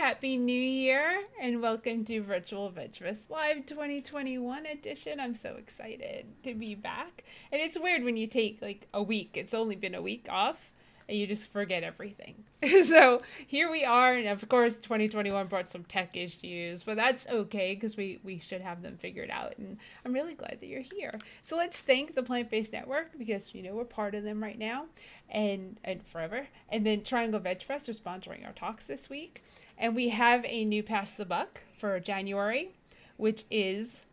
Happy New Year and welcome to Virtual Vegfest Live 2021 edition. I'm so excited to be back. And it's weird when you take like a week, it's only been a week off, and you just forget everything. So here we are, and of course, 2021 brought some tech issues, but that's okay because we should have them figured out. And I'm really glad that you're here. So let's thank the Plant Based Network because we're part of them right now and forever. And then Triangle Veg Fest are sponsoring our talks this week. And we have a new Pass the Buck for January, which is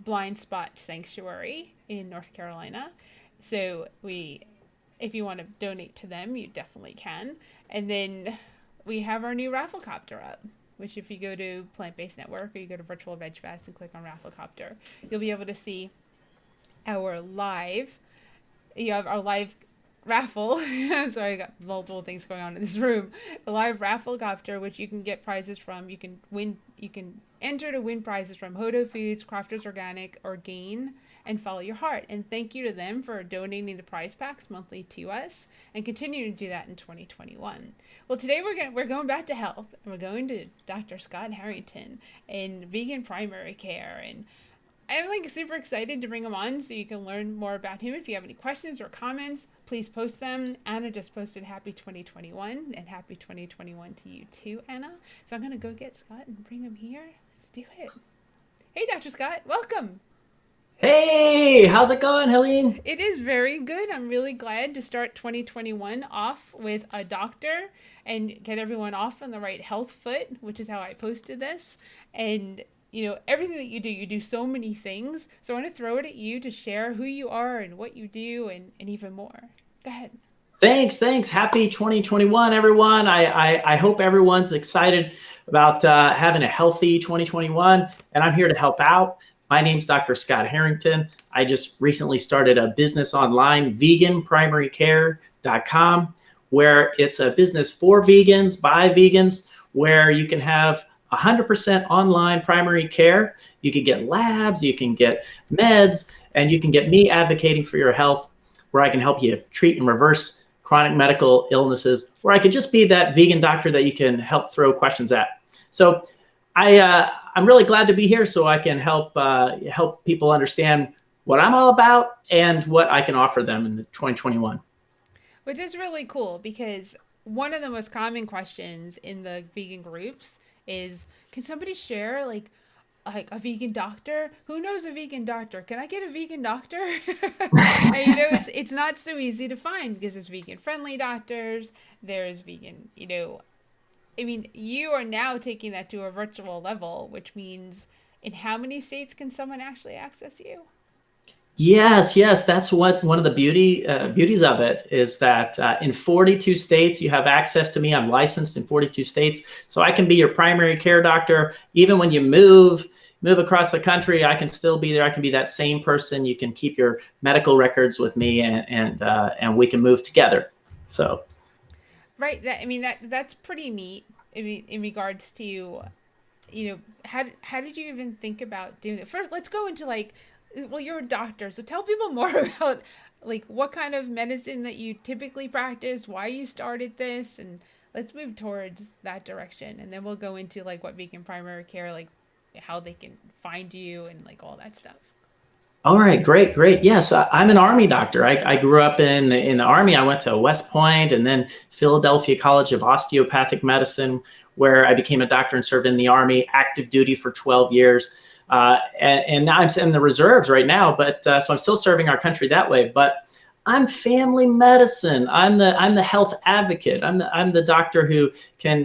Blind Spot Sanctuary in North Carolina. So if you want to donate to them, you definitely can. And then we have our new Rafflecopter up, which if you go to Plant Based Network or you go to Virtual Veg Fest and click on Rafflecopter, you'll be able to see our live. You have our live raffle. Sorry, I got multiple things going on in this room. A live Rafflecopter, which you can get prizes from. You can win. You can enter to win prizes from Hodo Foods, Crafters Organic, or Gain, and Follow Your Heart. And thank you to them for donating the prize packs monthly to us, and continue to do that in 2021. Well, today we're going back to health, and we're going to Dr. Scott Harrington in vegan primary care, and I'm like super excited to bring him on so you can learn more about him. If you have any questions or comments, please post them. Anna just posted happy 2021 and happy 2021 to you too, Anna. So I'm going to go get Scott and bring him here. Let's do it. Hey, Dr. Scott, welcome. Hey, how's it going, Helene? It is very good. I'm really glad to start 2021 off with a doctor and get everyone off on the right health foot, which is how I posted this. And everything that you do so many things. So I want to throw it at you to share who you are and what you do and even more. Go ahead. Thanks. Happy 2021, everyone. I hope everyone's excited about having a healthy 2021, and I'm here to help out. My name's Dr. Scott Harrington. I just recently started a business online, veganprimarycare.com, where it's a business for vegans, by vegans, where you can have 100% online primary care. You can get labs, you can get meds, and you can get me advocating for your health, where I can help you treat and reverse chronic medical illnesses, where I could just be that vegan doctor that you can help throw questions at. So I'm really glad to be here so I can help people understand what I'm all about and what I can offer them in 2021. Which is really cool because one of the most common questions in the vegan groups is, can somebody share like a vegan doctor? Who knows a vegan doctor? Can I get a vegan doctor? And it's not so easy to find because there's vegan friendly doctors, there's vegan, I mean, you are now taking that to a virtual level, which means in how many states can someone actually access you? Yes, that's what one of the beauties of it is that in 42 states you have access to me. I'm licensed in 42 states, so I can be your primary care doctor. Even when you move across the country, I can still be there. I can be that same person. You can keep your medical records with me, and we can move together. So Right. That's pretty neat. I mean, in regards to how did you even think about doing it? First, let's go into well, you're a doctor, so tell people more about like what kind of medicine that you typically practice, why you started this, and let's move towards that direction, and then we'll go into like what vegan primary care, like how they can find you and like all that stuff. all right, great. Yes, I'm an Army doctor. I grew up in the Army. I went to West Point and then Philadelphia College of Osteopathic Medicine, where I became a doctor and served in the Army, active duty for 12 years. And now I'm in the reserves right now, but so I'm still serving our country that way. But I'm family medicine. I'm the health advocate. I'm the doctor who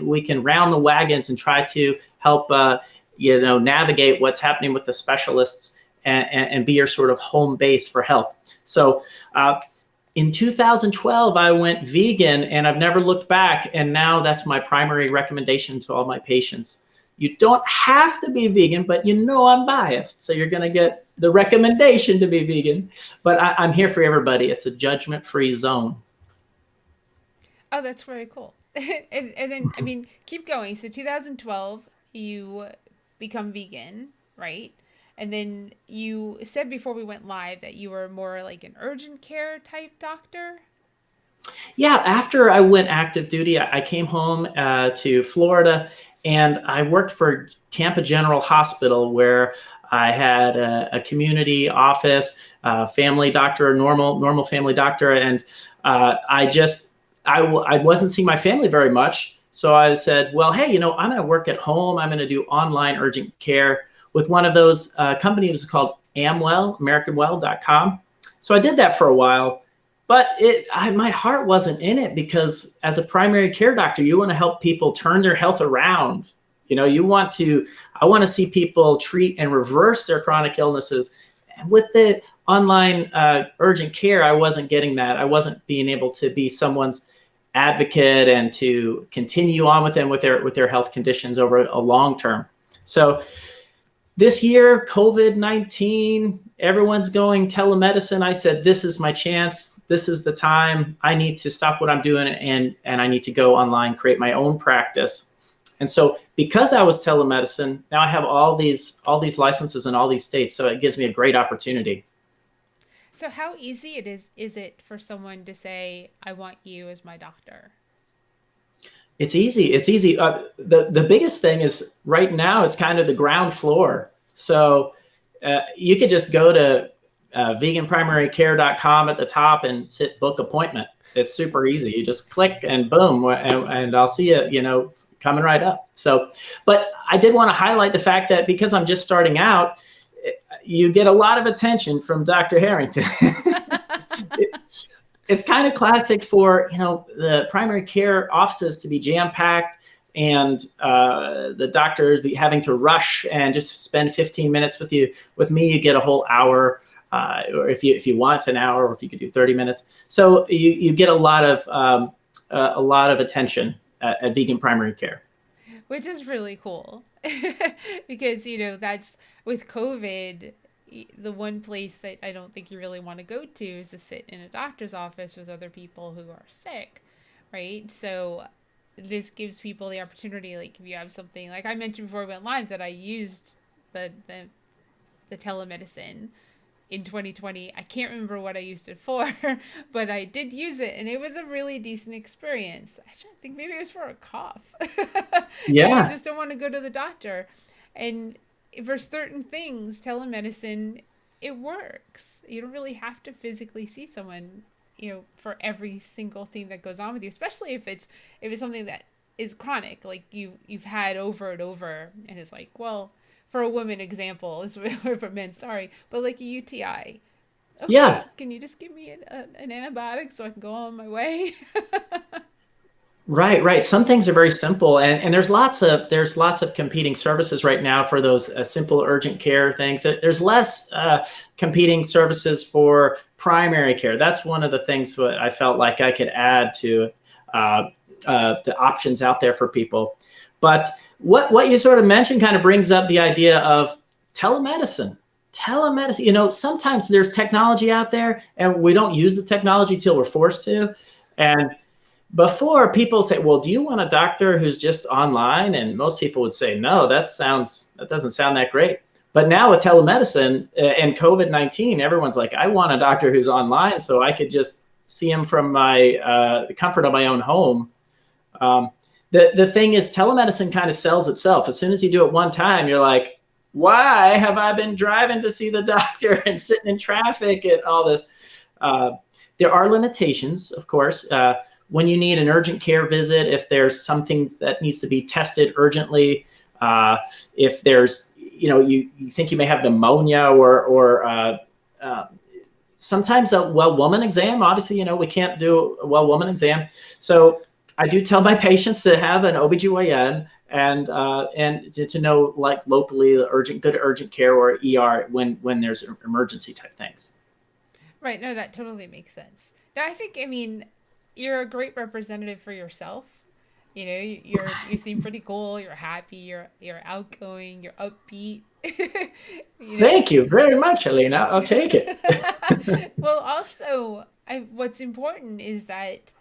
we can round the wagons and try to help navigate what's happening with the specialists and be your sort of home base for health. So in 2012, I went vegan and I've never looked back. And now that's my primary recommendation to all my patients. You don't have to be vegan, but I'm biased. So you're going to get the recommendation to be vegan. But I'm here for everybody. It's a judgment-free zone. Oh, that's very cool. And then I mean, keep going. So 2012, you become vegan, right? And then you said before we went live that you were more like an urgent care type doctor. Yeah, after I went active duty, I came home to Florida, and I worked for Tampa General Hospital, where I had a community office, family doctor, normal family doctor, and I wasn't seeing my family very much. So I said, well, hey, I'm going to work at home. I'm going to do online urgent care with one of those companies called Amwell, AmericanWell.com. So I did that for a while, but my heart wasn't in it, because as a primary care doctor, you want to help people turn their health around. I want to see people treat and reverse their chronic illnesses. And with the online urgent care, I wasn't getting that. I wasn't being able to be someone's advocate and to continue on with them with their health conditions over a long term. So this year, COVID-19, everyone's going telemedicine. I said, this is my chance. This is the time. I need to stop what I'm doing, and I need to go online, create my own practice. And so because I was telemedicine, now I have all these licenses in all these states. So it gives me a great opportunity. So how easy is it for someone to say, I want you as my doctor? It's easy. It's easy. The biggest thing is right now, it's kind of the ground floor. So you could just go to veganprimarycare.com at the top and book appointment. It's super easy. You just click and boom, and I'll see you, coming right up. So, but I did want to highlight the fact that because I'm just starting out, you get a lot of attention from Dr. Harrington. It's kind of classic for the primary care offices to be jam-packed, and the doctors be having to rush and just spend 15 minutes with you. With me, you get a whole hour, or if you want an hour, or if you could do 30 minutes. So you get a lot of attention at Vegan Primary Care, Which is really cool. Because, that's with COVID, the one place that I don't think you really want to go to is to sit in a doctor's office with other people who are sick, right? So this gives people the opportunity, like if you have something, like I mentioned before we went live, that I used the telemedicine in 2020. I can't remember what I used it for, but I did use it, and it was a really decent experience. Actually, I think maybe it was for a cough. You yeah. just don't want to go to the doctor. And for certain things, telemedicine, it works. You don't really have to physically see someone, for every single thing that goes on with you, especially if it's something that is chronic, like you've had over and over, and it's like, well, for a woman example, is for men, sorry, but like a UTI. Yeah. Okay, can you just give me an antibiotic so I can go on my way? Right. Some things are very simple, and there's lots of competing services right now for those simple urgent care things. There's less competing services for primary care. That's one of the things that I felt like I could add to the options out there for people. But what you sort of mentioned kind of brings up the idea of telemedicine. Telemedicine. Sometimes there's technology out there, and we don't use the technology till we're forced to, and before, people say, well, do you want a doctor who's just online? And most people would say, no, that doesn't sound that great. But now with telemedicine and COVID-19, everyone's like, I want a doctor who's online so I could just see him from the comfort of my own home. The thing is, telemedicine kind of sells itself. As soon as you do it one time, you're like, why have I been driving to see the doctor and sitting in traffic and all this? There are limitations, of course. When you need an urgent care visit, if there's something that needs to be tested urgently, if there's, you think you may have pneumonia or sometimes a well woman exam. Obviously, we can't do a well woman exam. So I do tell my patients to have an OBGYN and to know, like, locally good urgent care or ER when there's emergency type things. Right. No, that totally makes sense. Now, I mean, you're a great representative for yourself. You seem pretty cool. You're happy. You're outgoing. You're upbeat. you know. Thank you very much, Helena. I'll take it. Well, also, what's important is that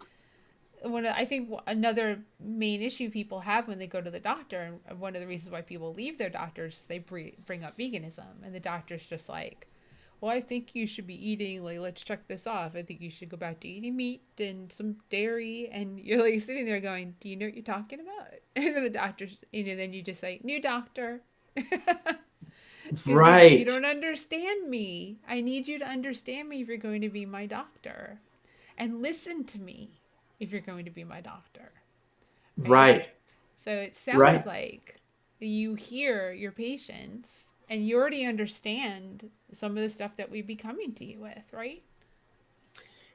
I think another main issue people have when they go to the doctor, and one of the reasons why people leave their doctors, is they bring up veganism, and the doctor's just like, well, I think you should be eating, like, let's check this off. I think you should go back to eating meat and some dairy. And you're like sitting there going, do you know what you're talking about? And then the doctor's, then you just say, new doctor. Because you Right. don't understand me. I need you to understand me if you're going to be my doctor. And listen to me if you're going to be my doctor. Right? Right. So it sounds Right. like you hear your patients and you already understand some of the stuff that we'd be coming to you with, right?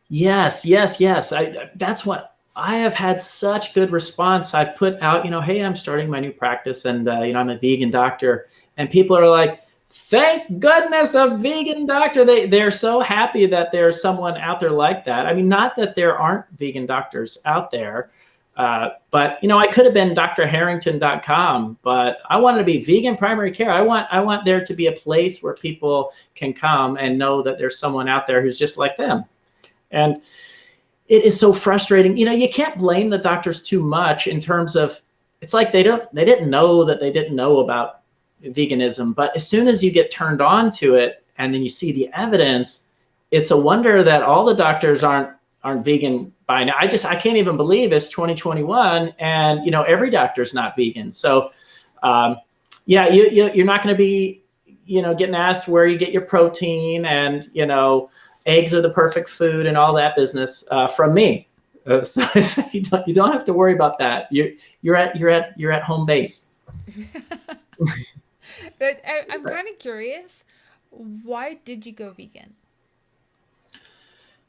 Yes, yes, yes. That's what I have had such good response. I've put out, hey, I'm starting my new practice, and I'm a vegan doctor, and people are like, "Thank goodness a vegan doctor." They're so happy that there's someone out there like that. I mean, not that there aren't vegan doctors out there, but I could have been drharrington.com, but I wanted to be vegan primary care. I want there to be a place where people can come and know that there's someone out there who's just like them. And it is so frustrating. You can't blame the doctors too much in terms of, it's like they didn't know that they didn't know about veganism. But as soon as you get turned on to it and then you see the evidence, it's a wonder that all the doctors aren't vegan by now. I can't even believe it's 2021 and every doctor's not vegan. So yeah, you're not going to be getting asked where you get your protein, and eggs are the perfect food and all that business from me. So you don't have to worry about that. You're at home base. But I'm kind of curious, why did you go vegan?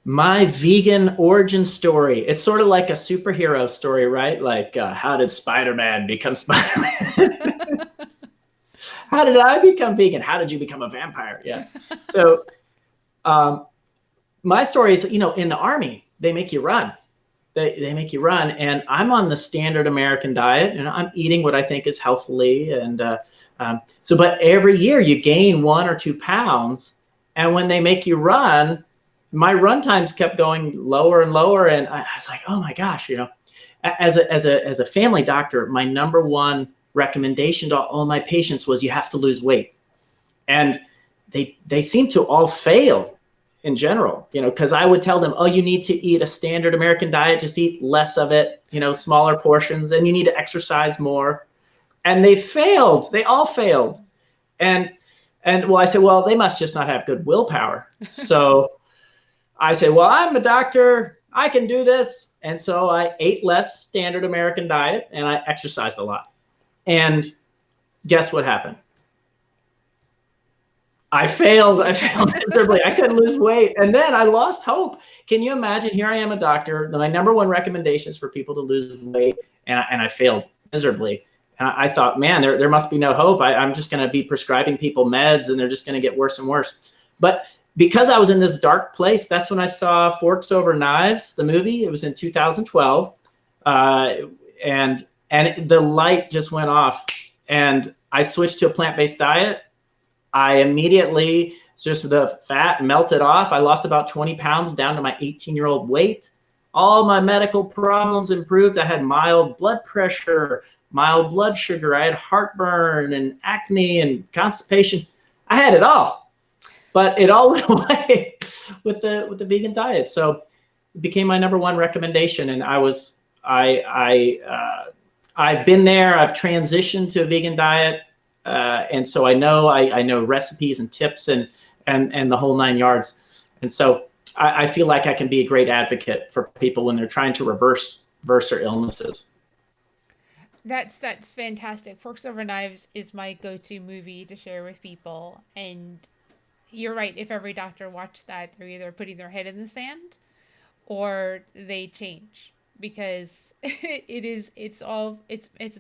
My vegan origin story. It's sort of like a superhero story, right? Like, how did Spider-Man become Spider-Man? How did I become vegan? How did you become a vampire? Yeah. So um, my story is, in the Army, they make you run. They make you run, and I'm on the standard American diet, and I'm eating what I think is healthily. And but every year you gain 1 or 2 pounds, and when they make you run, my run times kept going lower and lower, and I was like, oh my gosh, as a family doctor, my number one recommendation to all my patients was you have to lose weight, and they seem to all fail in general, because I would tell them, oh, you need to eat a standard American diet, just eat less of it, smaller portions, and you need to exercise more. And they failed. They all failed. And well, I said, well, they must just not have good willpower. So I said, well, I'm a doctor. I can do this. And so I ate less standard American diet and I exercised a lot. And guess what happened? I failed. I failed miserably. I couldn't lose weight. And then I lost hope. Can you imagine? Here I am, a doctor. My number one recommendation is for people to lose weight. And I failed miserably. And I thought, man, there must be no hope. I'm just going to be prescribing people meds and they're just going to get worse and worse. But because I was in this dark place, that's when I saw Forks Over Knives, the movie. It was in 2012. And the light just went off. And I switched to a plant-based diet. I immediately, just the fat melted off. I lost about 20 pounds down to my 18-year-old weight. All my medical problems improved. I had mild blood pressure, mild blood sugar. I had heartburn and acne and constipation. I had it all, but it all went away with the vegan diet. So it became my number one recommendation. And I've been there. I've transitioned to a vegan diet. And so I know recipes and tips and the whole 9 yards. And so I feel like I can be a great advocate for people when they're trying to reverse their illnesses. That's fantastic. Forks Over Knives is my go-to movie to share with people. And you're right. If every doctor watched that, they're either putting their head in the sand or they change, because it's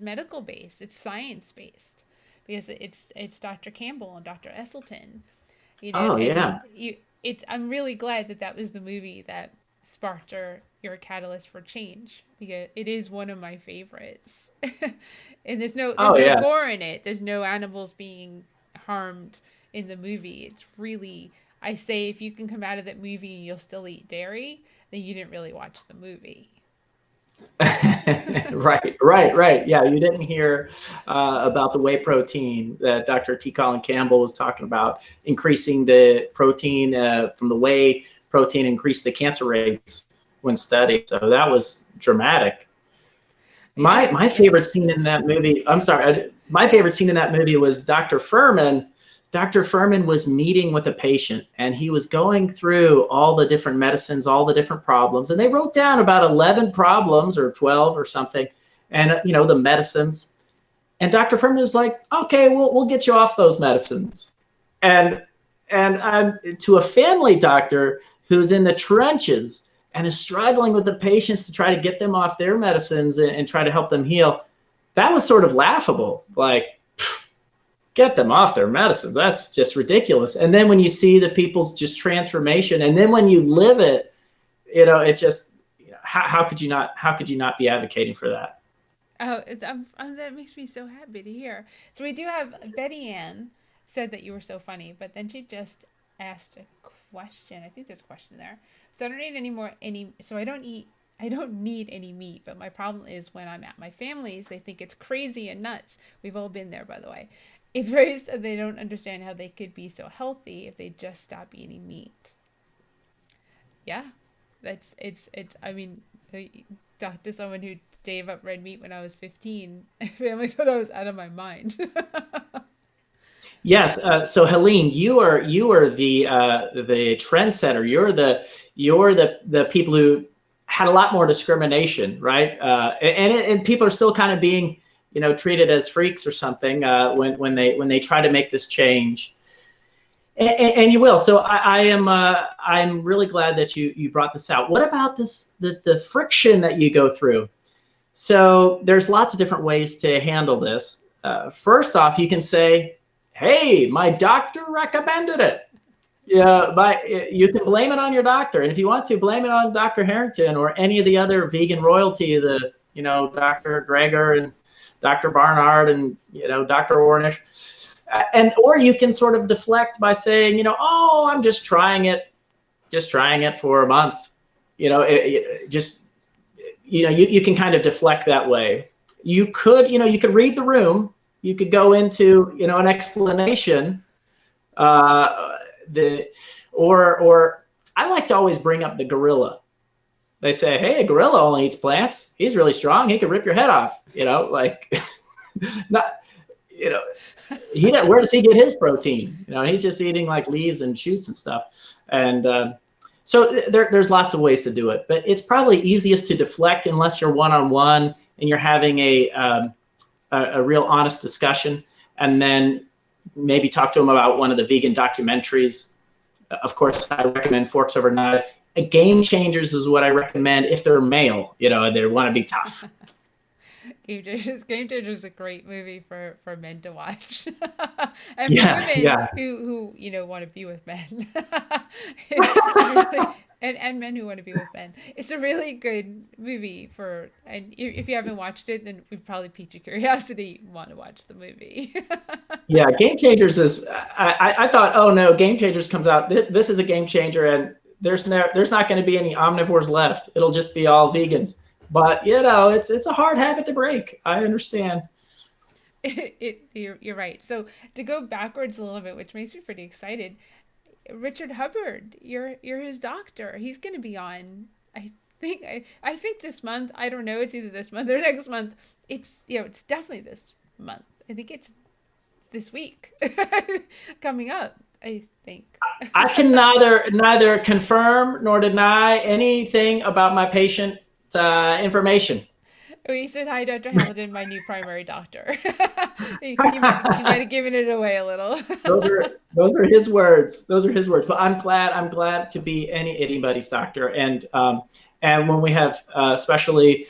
medical based. It's science based, because it's Dr. Campbell and Dr. Esselton. Oh I mean, yeah. I'm really glad that was the movie that sparked your catalyst for change, because it is one of my favorites. And there's Oh no yeah. gore in it. There's no animals being harmed in the movie. It's really, I say, if you can come out of that movie and you'll still eat dairy, then you didn't really watch the movie. Right. Yeah, you didn't hear about the whey protein that Dr. T. Colin Campbell was talking about, increasing the protein from the whey protein, increased the cancer rates when studied. So that was dramatic. My Yeah. favorite scene in that movie, I'm sorry, my Yeah. favorite scene in that movie was Dr. Furman. Dr. Furman was meeting with a patient and he was going through all the different medicines, all the different problems. And they wrote down about 11 problems or 12 or something. And, the medicines. And Dr. Furman was like, okay, we'll get you off those medicines. And, to a family doctor who's in the trenches and is struggling with the patients to try to get them off their medicines and try to help them heal, that was sort of laughable. Like, get them off their medicines. That's just ridiculous. And then when you see the people's just transformation, and then when you live it, it just, how could you not be advocating for that? Oh, that makes me so happy to hear. So we do have Betty Ann said that you were so funny, but then she just asked a question. I think there's a question there. So I don't need any more any. So I don't need any meat, but my problem is when I'm at my family's, they think it's crazy and nuts. We've all been there, by the way. It's very they don't understand how they could be so healthy if they just stop eating meat. Yeah, it's. I mean, talk to someone who gave up red meat when I was 15. My family thought I was out of my mind. Yes. So Helene, you are the trendsetter. You're the people who had a lot more discrimination, right? And people are still kind of being treated as freaks or something when they try to make this change. And you will. So I'm really glad that you brought this out. What about the friction that you go through? So there's lots of different ways to handle this. First off, you can say, "Hey, my doctor recommended it." Yeah, you can blame it on your doctor, and if you want to, blame it on Dr. Harrington or any of the other vegan royalty, the Dr. Gregor and Dr. Barnard and Dr. Ornish, and or you can sort of deflect by saying, "Oh, I'm just trying it for a month." Just you can kind of deflect that way. You could read the room. You could go into an explanation. The or I like to always bring up the gorilla. They say, "Hey, a gorilla only eats plants. He's really strong. He could rip your head off." Like not you know where does he get his protein? He's just eating like leaves and shoots and stuff. And so there's lots of ways to do it, but it's probably easiest to deflect unless you're one-on-one and you're having a real honest discussion, and then maybe talk to them about one of the vegan documentaries. Of course, I recommend Forks Over Knives. Game Changers is what I recommend if they're male, they want to be tough. Game Changers is a great movie for men to watch, and for Yeah, women yeah. who want to be with men. It's really, and men who want to be with men. It's a really good movie for, and if you haven't watched it, then we've probably piqued your curiosity. You want to watch the movie. Yeah, Game Changers is. I thought, oh no, Game Changers comes out. This is a game changer, and there's not going to be any omnivores left. It'll just be all vegans. But it's a hard habit to break. I understand. You're right. So to go backwards a little bit, which makes me pretty excited. Richard Hubbard, you're his doctor. He's going to be on. I think this month. I don't know. It's either this month or next month. It's definitely this month. I think it's this week coming up. I think. I can neither confirm nor deny anything about my patient information. We said hi, Dr. Hamilton, my new primary doctor. You might have given it away a little. Those are his words. Those are his words. But I'm glad to be anybody's doctor. And when we have especially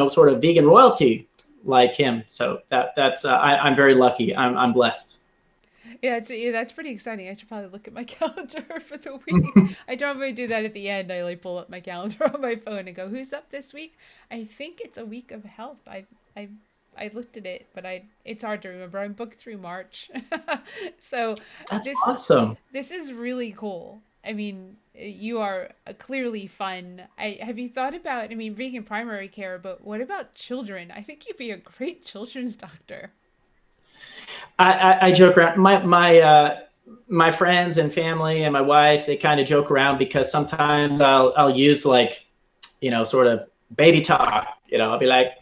sort of vegan royalty like him, so that's I'm very lucky. I'm blessed. Yeah, that's pretty exciting. I should probably look at my calendar for the week. I normally do that at the end. I like pull up my calendar on my phone and go, "Who's up this week?" I think it's a week of health. I I looked at it, but it's hard to remember. I'm booked through March, so That's this awesome. this is really cool. I mean, you are clearly fun. Have you thought about, I mean, vegan primary care, but what about children? I think you'd be a great children's doctor. I joke around. My friends and family and my wife, they kind of joke around because sometimes I'll use like, sort of baby talk. I'll be like,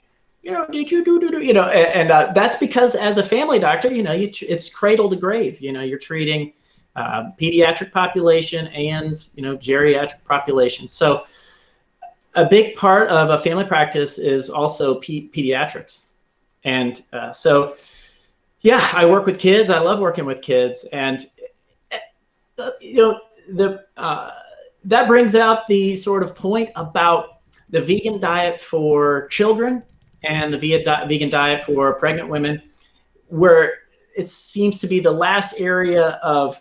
did you do, and that's because as a family doctor, it's cradle to grave. You're treating pediatric population and geriatric population. So a big part of a family practice is also pediatrics, and so yeah, I work with kids. I love working with kids, and the that brings out the sort of point about the vegan diet for children and the vegan diet for pregnant women, where it seems to be the last area of,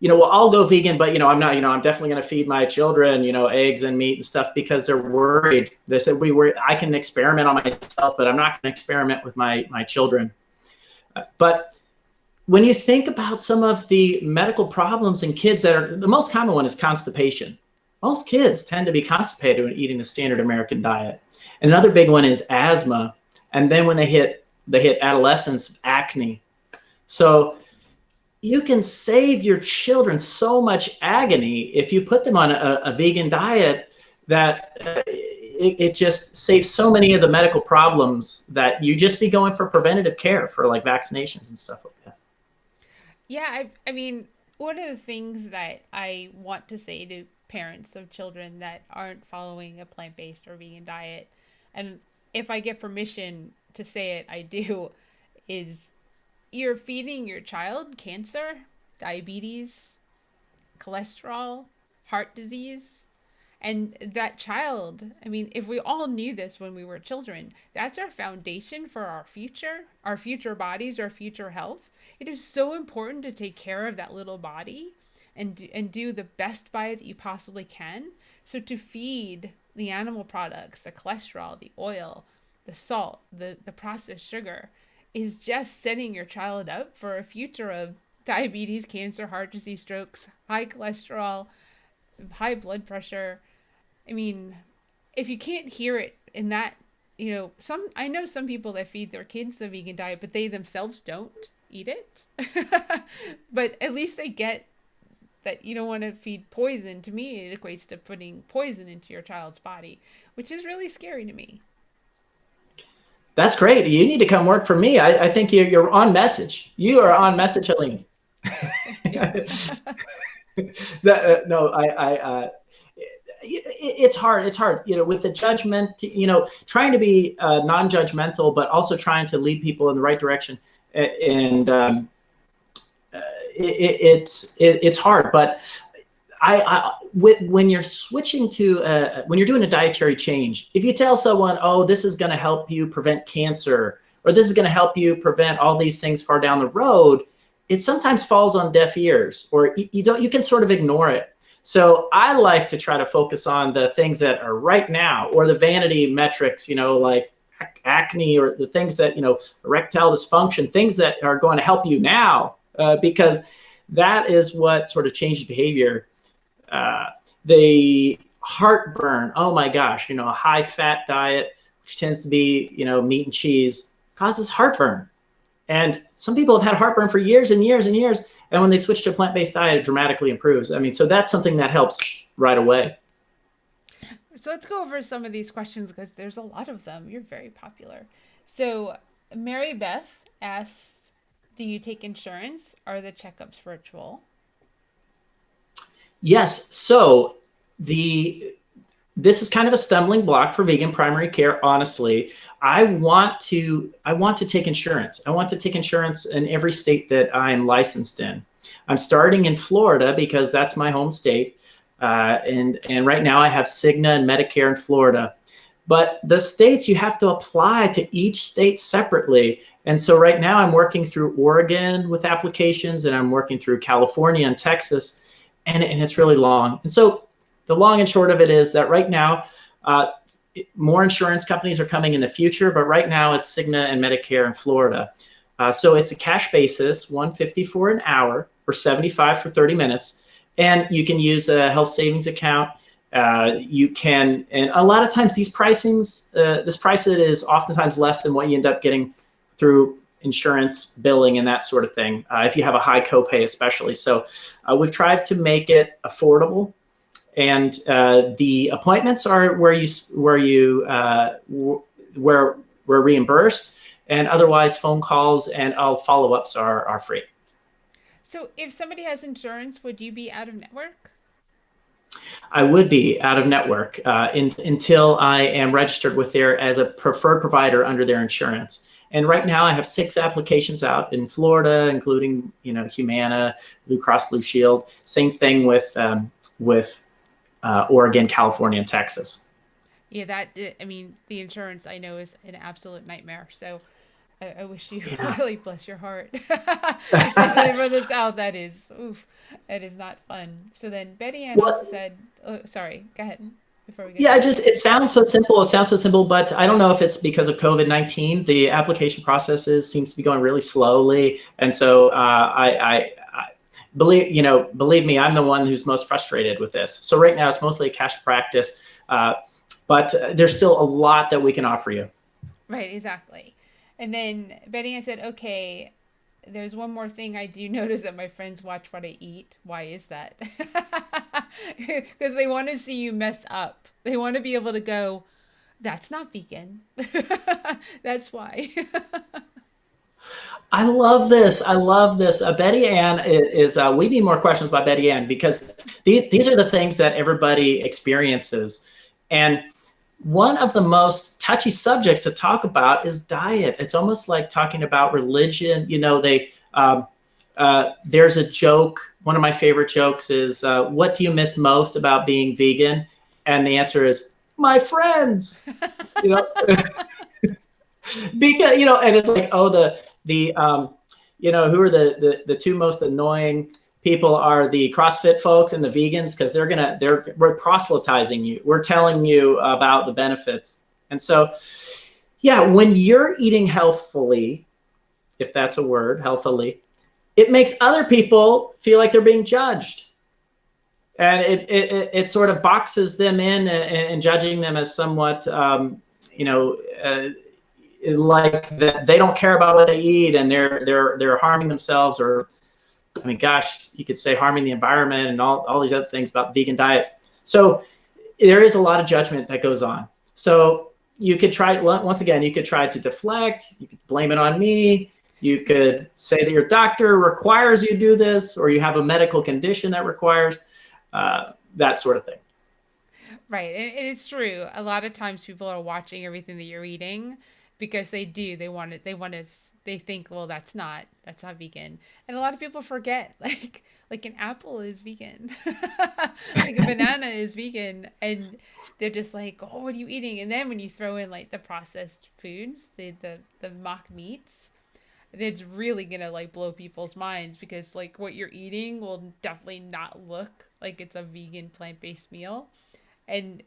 well, I'll go vegan, but I'm not, I'm definitely going to feed my children, eggs and meat and stuff because they're worried. They said I can experiment on myself, but I'm not going to experiment with my children. But when you think about some of the medical problems in kids the most common one is constipation. Most kids tend to be constipated when eating the standard American diet. And another big one is asthma. And then when they hit adolescence, acne. So you can save your children so much agony if you put them on a vegan diet that it just saves so many of the medical problems that you just be going for preventative care for like vaccinations and stuff like that. Yeah, I mean, one of the things that I want to say to parents of children that aren't following a plant-based or vegan diet, and if I get permission to say it, I do, is you're feeding your child cancer, diabetes, cholesterol, heart disease. And that child, I mean, if we all knew this when we were children, that's our foundation for our future bodies, our future health. It is so important to take care of that little body and do the best by it that you possibly can. So to feed the animal products, the cholesterol, the oil, the salt, the processed sugar is just setting your child up for a future of diabetes, cancer, heart disease, strokes, high cholesterol, high blood pressure. I mean, if you can't hear it in that, I know some people that feed their kids the vegan diet, but they themselves don't eat it. But at least they get that you don't want to feed poison. To me, it equates to putting poison into your child's body, which is really scary to me. That's great. You need to come work for me. I think you're on message. You are on message, Helene. No, it's hard. It's hard, with the judgment, trying to be non-judgmental, but also trying to lead people in the right direction. And it's hard. But when you're switching to when you're doing a dietary change, if you tell someone, oh, this is going to help you prevent cancer, or this is going to help you prevent all these things far down the road, it sometimes falls on deaf ears, or you can sort of ignore it. So I like to try to focus on the things that are right now, or the vanity metrics, like acne, or the things that, erectile dysfunction, things that are going to help you now, because that is what sort of changes behavior. The heartburn, oh my gosh, a high fat diet, which tends to be, meat and cheese, causes heartburn. And some people have had heartburn for years and years and years. And when they switch to a plant-based diet, it dramatically improves. I mean, so that's something that helps right away. So let's go over some of these questions because there's a lot of them. You're very popular. So Mary Beth asks, do you take insurance? Are the checkups virtual? Yes. So this is kind of a stumbling block for vegan primary care. Honestly, I want to take insurance. I want to take insurance in every state that I'm licensed in. I'm starting in Florida because that's my home state. And right now I have Cigna and Medicare in Florida. But the states, you have to apply to each state separately. And so right now I'm working through Oregon with applications, and I'm working through California and Texas, and it's really long. And so the long and short of it is that right now, more insurance companies are coming in the future, but right now it's Cigna and Medicare in Florida. So it's a cash basis, $154 an hour or $75 for 30 minutes. and you can use a health savings account. You can, and a lot of times these pricings, this price is oftentimes less than what you end up getting through insurance billing and that sort of thing, if you have a high copay especially. So we've tried to make it affordable, and the appointments are where we're reimbursed, and otherwise phone calls and all follow-ups are free. So if somebody has insurance, would you be out of network? I would be out of network until I am registered with their as a preferred provider under their insurance. And right now, I have 6 applications out in Florida, including Humana, Blue Cross Blue Shield. Same thing with Oregon, California, and Texas. Yeah, I mean, the insurance I know is an absolute nightmare. So I wish you Yeah. really bless your heart. Especially for the South, that is, oof, that is not fun. So then Betty Ann also Well, said, oh, sorry, go ahead before we get yeah, to that. it sounds so simple. It sounds so simple, but I don't know if it's because of COVID-19. The application processes seems to be going really slowly, and so I believe me, I'm the one who's most frustrated with this. So right now, it's mostly a cash practice, but there's still a lot that we can offer you. Right, exactly. And then Betty Ann said, okay, there's one more thing I do notice that my friends watch what I eat. Why is that? Because they want to see you mess up. They want to be able to go, that's not vegan. That's why. I love this. I love this. Betty Ann is, we need more questions by Betty Ann, because these are the things that everybody experiences. And one of the most touchy subjects to talk about is diet. It's almost like talking about religion. There's a joke. One of my favorite jokes is, what do you miss most about being vegan? And the answer is, my friends. You know, because and it's like, oh, who are the 2 most annoying people are the CrossFit folks and the vegans, because we're proselytizing you. We're telling you about the benefits. And so, yeah, when you're eating healthfully, if that's a word, healthily, it makes other people feel like they're being judged. And it sort of boxes them in, and judging them as somewhat, like that they don't care about what they eat, and they're harming themselves, or I mean, gosh, you could say harming the environment and all these other things about vegan diet. So there is a lot of judgment that goes on. So you could try, once again, you could try to deflect. You could blame it on me. You could say that your doctor requires you do this, or you have a medical condition that requires that sort of thing. Right. And it's true. A lot of times people are watching everything that you're eating because they do. They think, well, that's not vegan. And a lot of people forget, like an apple is vegan. Like a banana is vegan. And they're just like, oh, what are you eating? And then when you throw in like the processed foods, the mock meats, it's really gonna like blow people's minds, because like what you're eating will definitely not look like it's a vegan plant-based meal. And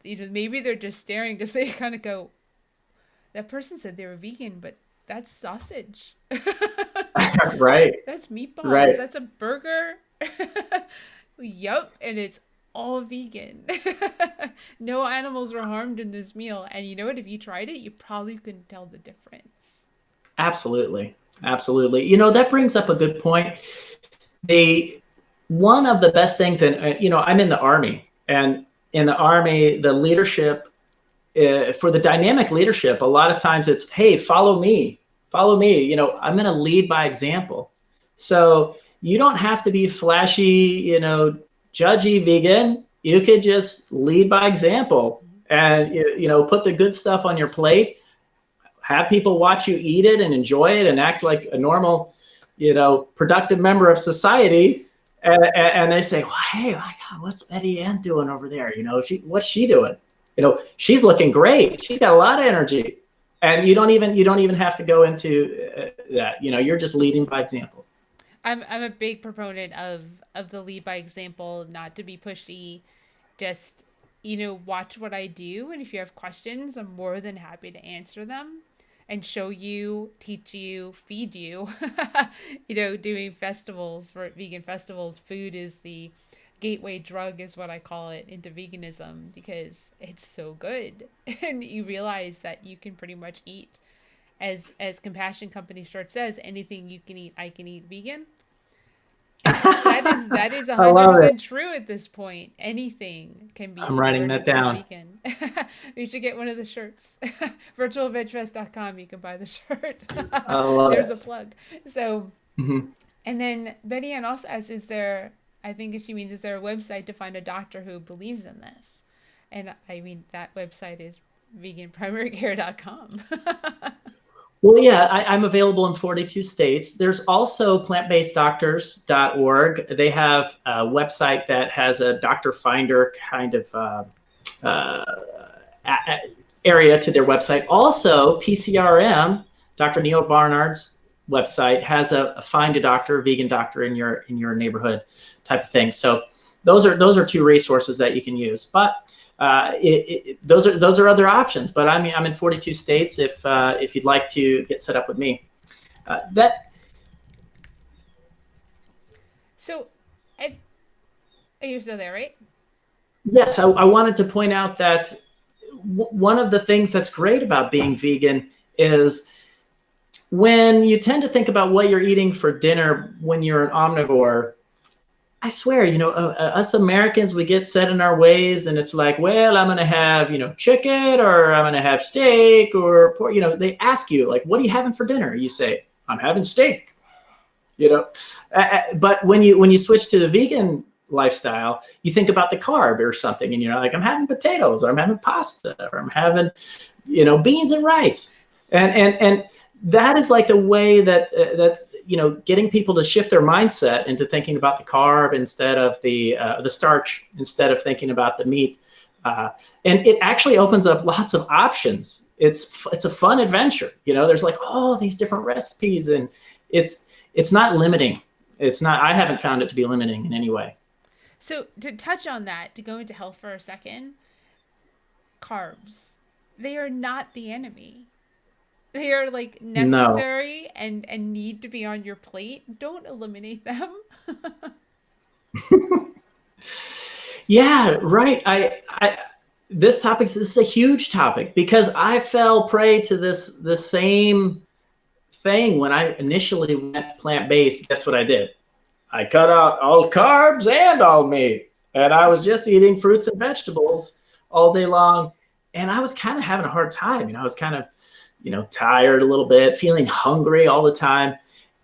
maybe they're just staring because they kind of go, that person said they were vegan, but that's sausage. Right. That's meatballs. Right. That's a burger. Yup, and it's all vegan. No animals were harmed in this meal. And you know what? If you tried it, you probably couldn't tell the difference. Absolutely. Absolutely. That brings up a good point. The One of the best things, and I'm in the Army, and in the Army, the leadership, for the dynamic leadership, a lot of times it's, hey, follow me, follow me. I'm going to lead by example. So you don't have to be flashy, judgy vegan. You could just lead by example, and put the good stuff on your plate. Have people watch you eat it and enjoy it and act like a normal, productive member of society. And they say, well, hey, my God, what's Betty Ann doing over there? What's she doing? She's looking great. She's got a lot of energy. And you don't even have to go into that. You're just leading by example. I'm a big proponent of the lead by example, not to be pushy, just watch what I do, and if you have questions, I'm more than happy to answer them. and show you, teach you, feed you. Doing festivals for vegan festivals, food is the gateway drug, is what I call it, into veganism because it's so good. And you realize that you can pretty much eat, as Compassion Company short says, anything you can eat, I can eat vegan. And that is I love it. 100% true at this point. Anything can be I'm writing that converted to down. vegan. You should get one of the shirts. Virtualvegfest.com, you can buy the shirt. I love There's a it. plug. So, Hmm. and then Betty Ann also asks, is there, I think if she means, is there a website to find a doctor who believes in this? And I mean, that website is veganprimarycare.com. Well, yeah, I'm available in 42 states. There's also plantbaseddoctors.org. They have a website that has a doctor finder kind of uh, area to their website. Also, PCRM, Dr. Neil Barnard's website, has a find a doctor, a vegan doctor in your neighborhood type of thing. So those are two resources that you can use. But those are other options. But I'm in 42 states. If you'd like to get set up with me, that So, if, are you still there, right? yes, I wanted to point out that one of the things that's great about being vegan is when you tend to think about what you're eating for dinner when you're an omnivore. I swear, us Americans, we get set in our ways, and it's like, well, I'm going to have, chicken, or I'm going to have steak, or pork. They ask you, like, what are you having for dinner? You say, I'm having steak. You know, but when you switch to the vegan lifestyle, you think about the carb or something, and you're like, I'm having potatoes, or I'm having pasta, or I'm having, beans and rice, and that is like the way that getting people to shift their mindset into thinking about the carb instead of the starch, instead of thinking about the meat, uh, and it actually opens up lots of options. It's a fun adventure. There's like all these different recipes, and it's not limiting. It's not. I haven't found it to be limiting in any way. So, to touch on that, to go into health for a second, carbs, they are not the enemy. They are like No. necessary and need to be on your plate. Don't eliminate them. Yeah, right. This is a huge topic because I fell prey to the same thing when I initially went plant based. Guess what I did? I cut out all carbs and all meat, and I was just eating fruits and vegetables all day long. And I was kind of having a hard time. I was kind of, tired a little bit, feeling hungry all the time.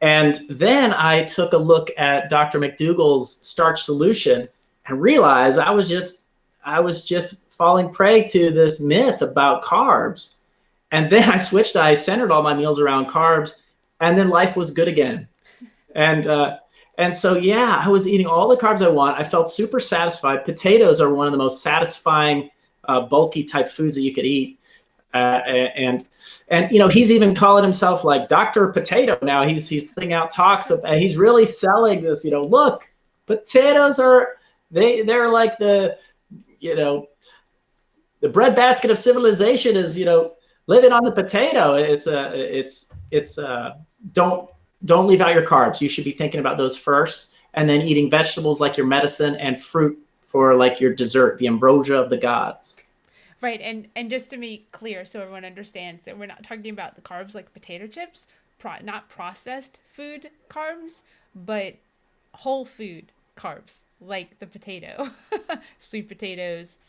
And then I took a look at Dr. McDougall's starch solution and realized I was just falling prey to this myth about carbs. And then I switched. I centered all my meals around carbs, and then life was good again. And so yeah, I was eating all the carbs I want. I felt super satisfied. Potatoes are one of the most satisfying, bulky type foods that you could eat. And he's even calling himself like Dr. Potato now. He's putting out talks of, and he's really selling this. Look, potatoes are they're like you know the breadbasket of civilization is living on the potato. It's don't leave out your carbs. You should be thinking about those first, and then eating vegetables like your medicine, and fruit for like your dessert, the ambrosia of the gods. Right, and just to make clear, so everyone understands that we're not talking about the carbs like potato chips, not processed food carbs, but whole food carbs like the potato, sweet potatoes,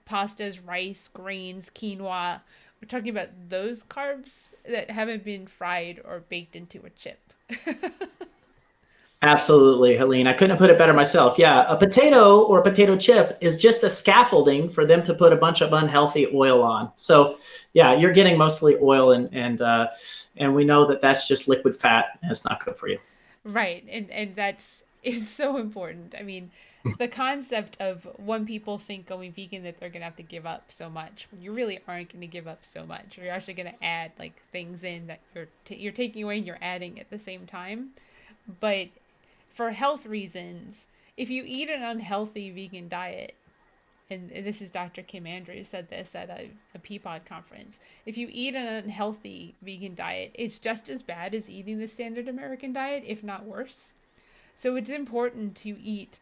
pastas, rice, grains, quinoa. We're talking about those carbs that haven't been fried or baked into a chip. Absolutely, Helene. I couldn't have put it better myself. Yeah, a potato or a potato chip is just a scaffolding for them to put a bunch of unhealthy oil on. So, yeah, you're getting mostly oil, and we know that that's just liquid fat, and it's not good for you. Right, and that's is so important. I mean, the concept of when people think going vegan that they're gonna have to give up so much, when you really aren't gonna give up so much. You're actually gonna add like things in that you're taking away and you're adding at the same time. But for health reasons, if you eat an unhealthy vegan diet, and this is Dr. Kim Andrews said this at a Peapod conference. If you eat an unhealthy vegan diet, it's just as bad as eating the standard American diet, if not worse. So it's important to eat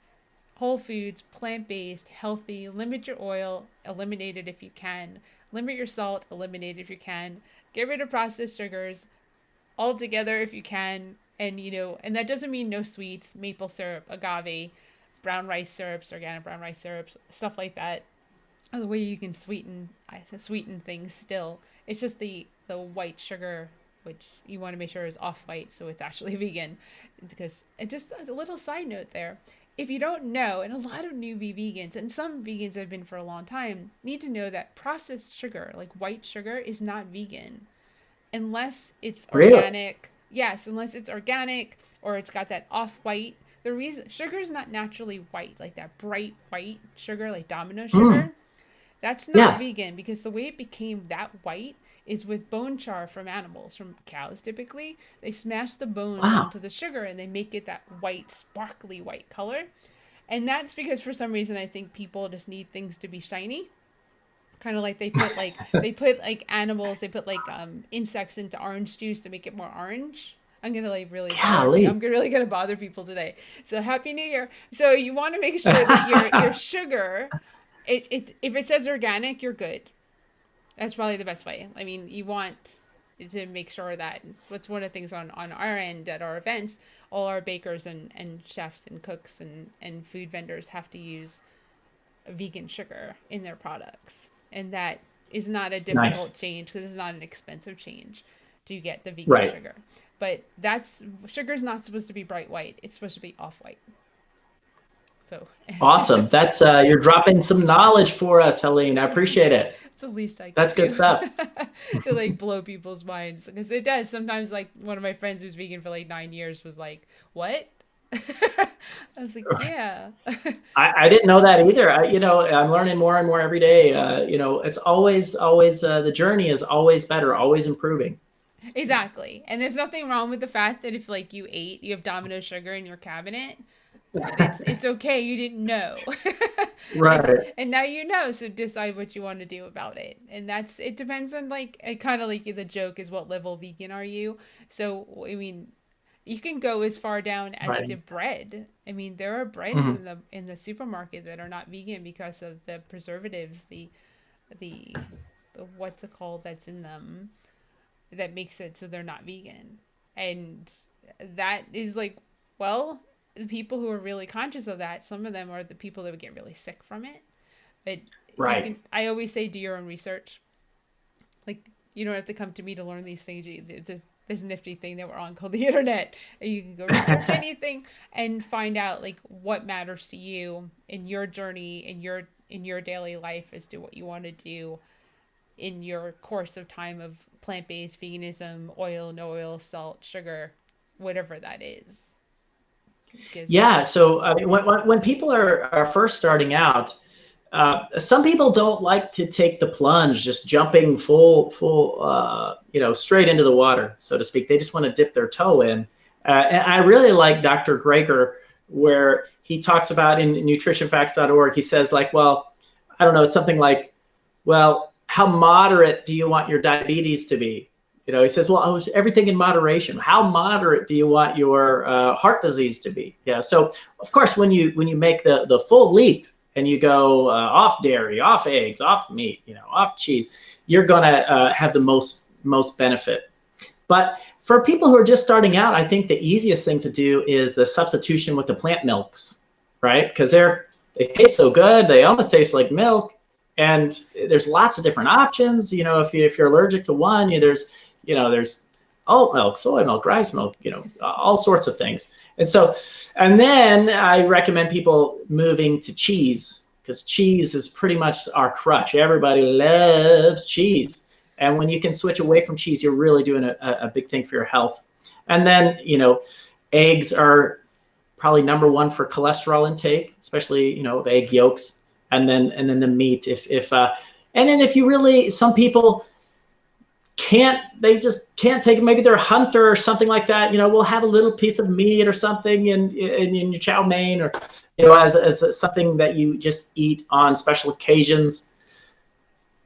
whole foods, plant-based, healthy, limit your oil, eliminate it if you can, limit your salt, eliminate it if you can, get rid of processed sugars altogether if you can, and and that doesn't mean no sweets, maple syrup, agave, brown rice syrups, organic brown rice syrups, stuff like that. The way you can sweeten things still. It's just the white sugar, which you want to make sure is off white, so it's actually vegan. Because, and just a little side note there, if you don't know, and a lot of newbie vegans, and some vegans have been for a long time, need to know that processed sugar, like white sugar, is not vegan unless it's organic. Yes, unless it's organic or it's got that off white. The reason sugar is not naturally white, like that bright white sugar, like domino sugar. That's not vegan, because the way it became that white is with bone char from animals, from cows typically. They smash the bones onto the sugar and they make it that white, sparkly white color. And that's because for some reason I think people just need things to be shiny. Kind of like they put animals, they put insects into orange juice to make it more orange. I'm gonna really gonna bother people today. So Happy New Year. So you want to make sure that your sugar, if it says organic, you're good. That's probably the best way. I mean, you want to make sure that what's one of the things on our end at our events, all our bakers and chefs and cooks and food vendors have to use vegan sugar in their products. And that is not a difficult change, because it's not an expensive change to get the vegan sugar. But sugar's not supposed to be bright white. It's supposed to be off white. So awesome. That's you're dropping some knowledge for us, Helene. I appreciate it. It's the least I can That's good stuff. To blow people's minds, because it does sometimes. One of my friends who's vegan for 9 years was like, "What?" I was like, "Yeah." I didn't know that either. I'm learning more and more every day. It's always the journey is always better, always improving. Exactly. And there's nothing wrong with the fact that if you have Domino sugar in your cabinet, it's okay. You didn't know. Right. And now you know, so decide what you want to do about it. And it depends on kind of the joke is, what level vegan are you? So, I mean, you can go as far down as to bread. I mean, there are breads in the supermarket that are not vegan because of the preservatives, the what's it called that's in them, that makes it so they're not vegan. And that is the people who are really conscious of that, some of them are the people that would get really sick from it. But I always say, do your own research. You don't have to come to me to learn these things. There's this nifty thing that we're on called the internet, and you can go research anything and find out what matters to you in your journey, in your daily life, as to what you want to do in your course of time of plant-based, veganism, oil, no oil, salt, sugar, whatever that is. So when people are first starting out, some people don't like to take the plunge, just jumping full straight into the water, so to speak. They just want to dip their toe in. And I really like Dr. Greger, where he talks about in nutritionfacts.org, he says I don't know, it's something like, how moderate do you want your diabetes to be? He says, everything in moderation. How moderate do you want your heart disease to be? Yeah. So of course, when you make the full leap and you go off dairy, off eggs, off meat, off cheese, you're gonna have the most benefit. But for people who are just starting out, I think the easiest thing to do is the substitution with the plant milks, right? Because they taste so good, they almost taste like milk, and there's lots of different options. If you're allergic to one, there's oat milk, soy milk, rice milk, all sorts of things. And then I recommend people moving to cheese, because cheese is pretty much our crutch. Everybody loves cheese. And when you can switch away from cheese, you're really doing a big thing for your health. And then, eggs are probably number one for cholesterol intake, especially, of egg yolks. And then the meat, and then if you really, some people, they just can't take it. Maybe they're a hunter or something like that. We'll have a little piece of meat or something in your chow mein, or as something that you just eat on special occasions.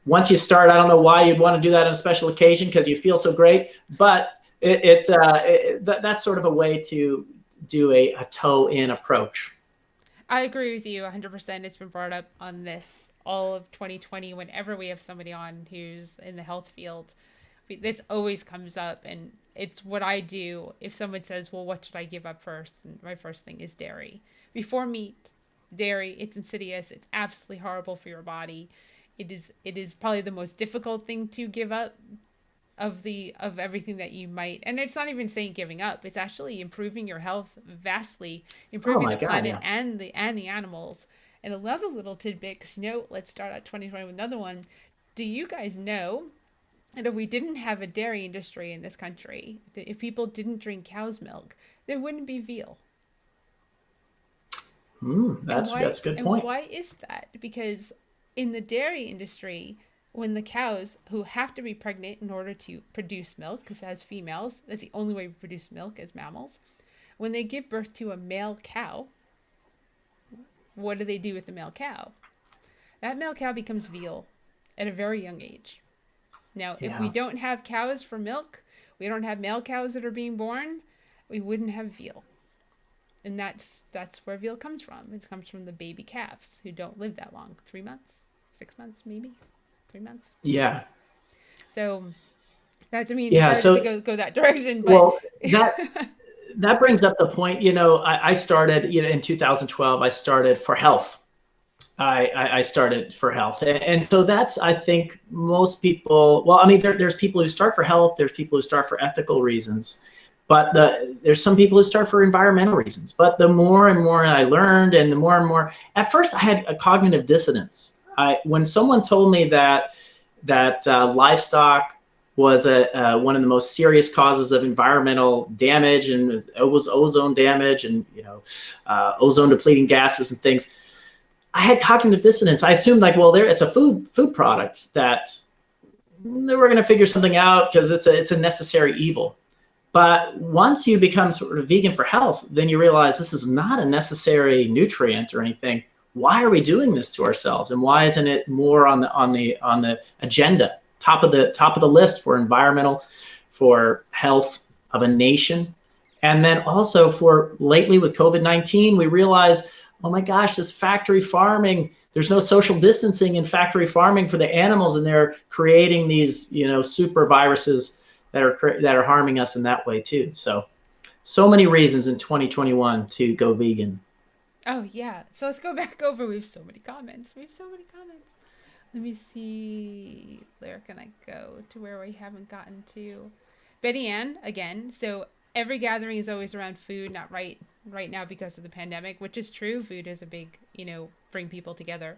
Once you start, I don't know why you'd want to do that on a special occasion, because you feel so great, but that's sort of a way to do a toe in approach. I agree with you 100%. It's been brought up on this all of 2020 whenever we have somebody on who's in the health field. This always comes up, and it's what I do if someone says, well, what should I give up first? And my first thing is dairy. Before meat, dairy, it's insidious. It's absolutely horrible for your body. It is probably the most difficult thing to give up of everything that you might, and it's not even saying giving up, it's actually improving your health vastly, Oh improving my the God, planet yeah. and the animals. And another little tidbit, because let's start at 2020 with another one. Do you guys know that if we didn't have a dairy industry in this country, if people didn't drink cow's milk, there wouldn't be veal? And That's a good point. why is that? Because in the dairy industry, when the cows who have to be pregnant in order to produce milk, because as females, that's the only way we produce milk as mammals, when they give birth to a male cow, what do they do with the male cow? That male cow becomes veal at a very young age. Now, if we Yeah. don't have cows for milk, we don't have male cows that are being born, we wouldn't have veal. And that's where veal comes from. It comes from the baby calves who don't live that long, 3 months, 6 months, maybe 3 months. Yeah. So that's, I mean, Yeah. sorry to So, go that direction, but well, that brings up the point. I started, in 2012. I started for health. I started for health, and so that's, I think, most people. Well, I mean, there's people who start for health. There's people who start for ethical reasons, but there's some people who start for environmental reasons. But the more and more I learned, and the more and more, at first I had a cognitive dissonance. When someone told me that livestock was one of the most serious causes of environmental damage, and it was ozone damage, and ozone depleting gases and things. I had cognitive dissonance. I assumed, like, well, it's a food product that we're going to figure something out because it's a necessary evil. But once you become sort of vegan for health, then you realize this is not a necessary nutrient or anything. Why are we doing this to ourselves, and why isn't it more on the agenda, top of the list for environmental, for health of a nation? And then also, for lately with COVID-19, we realize, oh my gosh, this factory farming, there's no social distancing in factory farming for the animals, and they're creating these, super viruses that are harming us in that way too. So many reasons in 2021 to go vegan. oh yeah. So let's go back over. We have so many comments. We have so many comments. Let me see. Where can I go to where we haven't gotten to? Betty Ann again. So every gathering is always around food, not right now because of the pandemic, which is true. Food is a big, bring people together.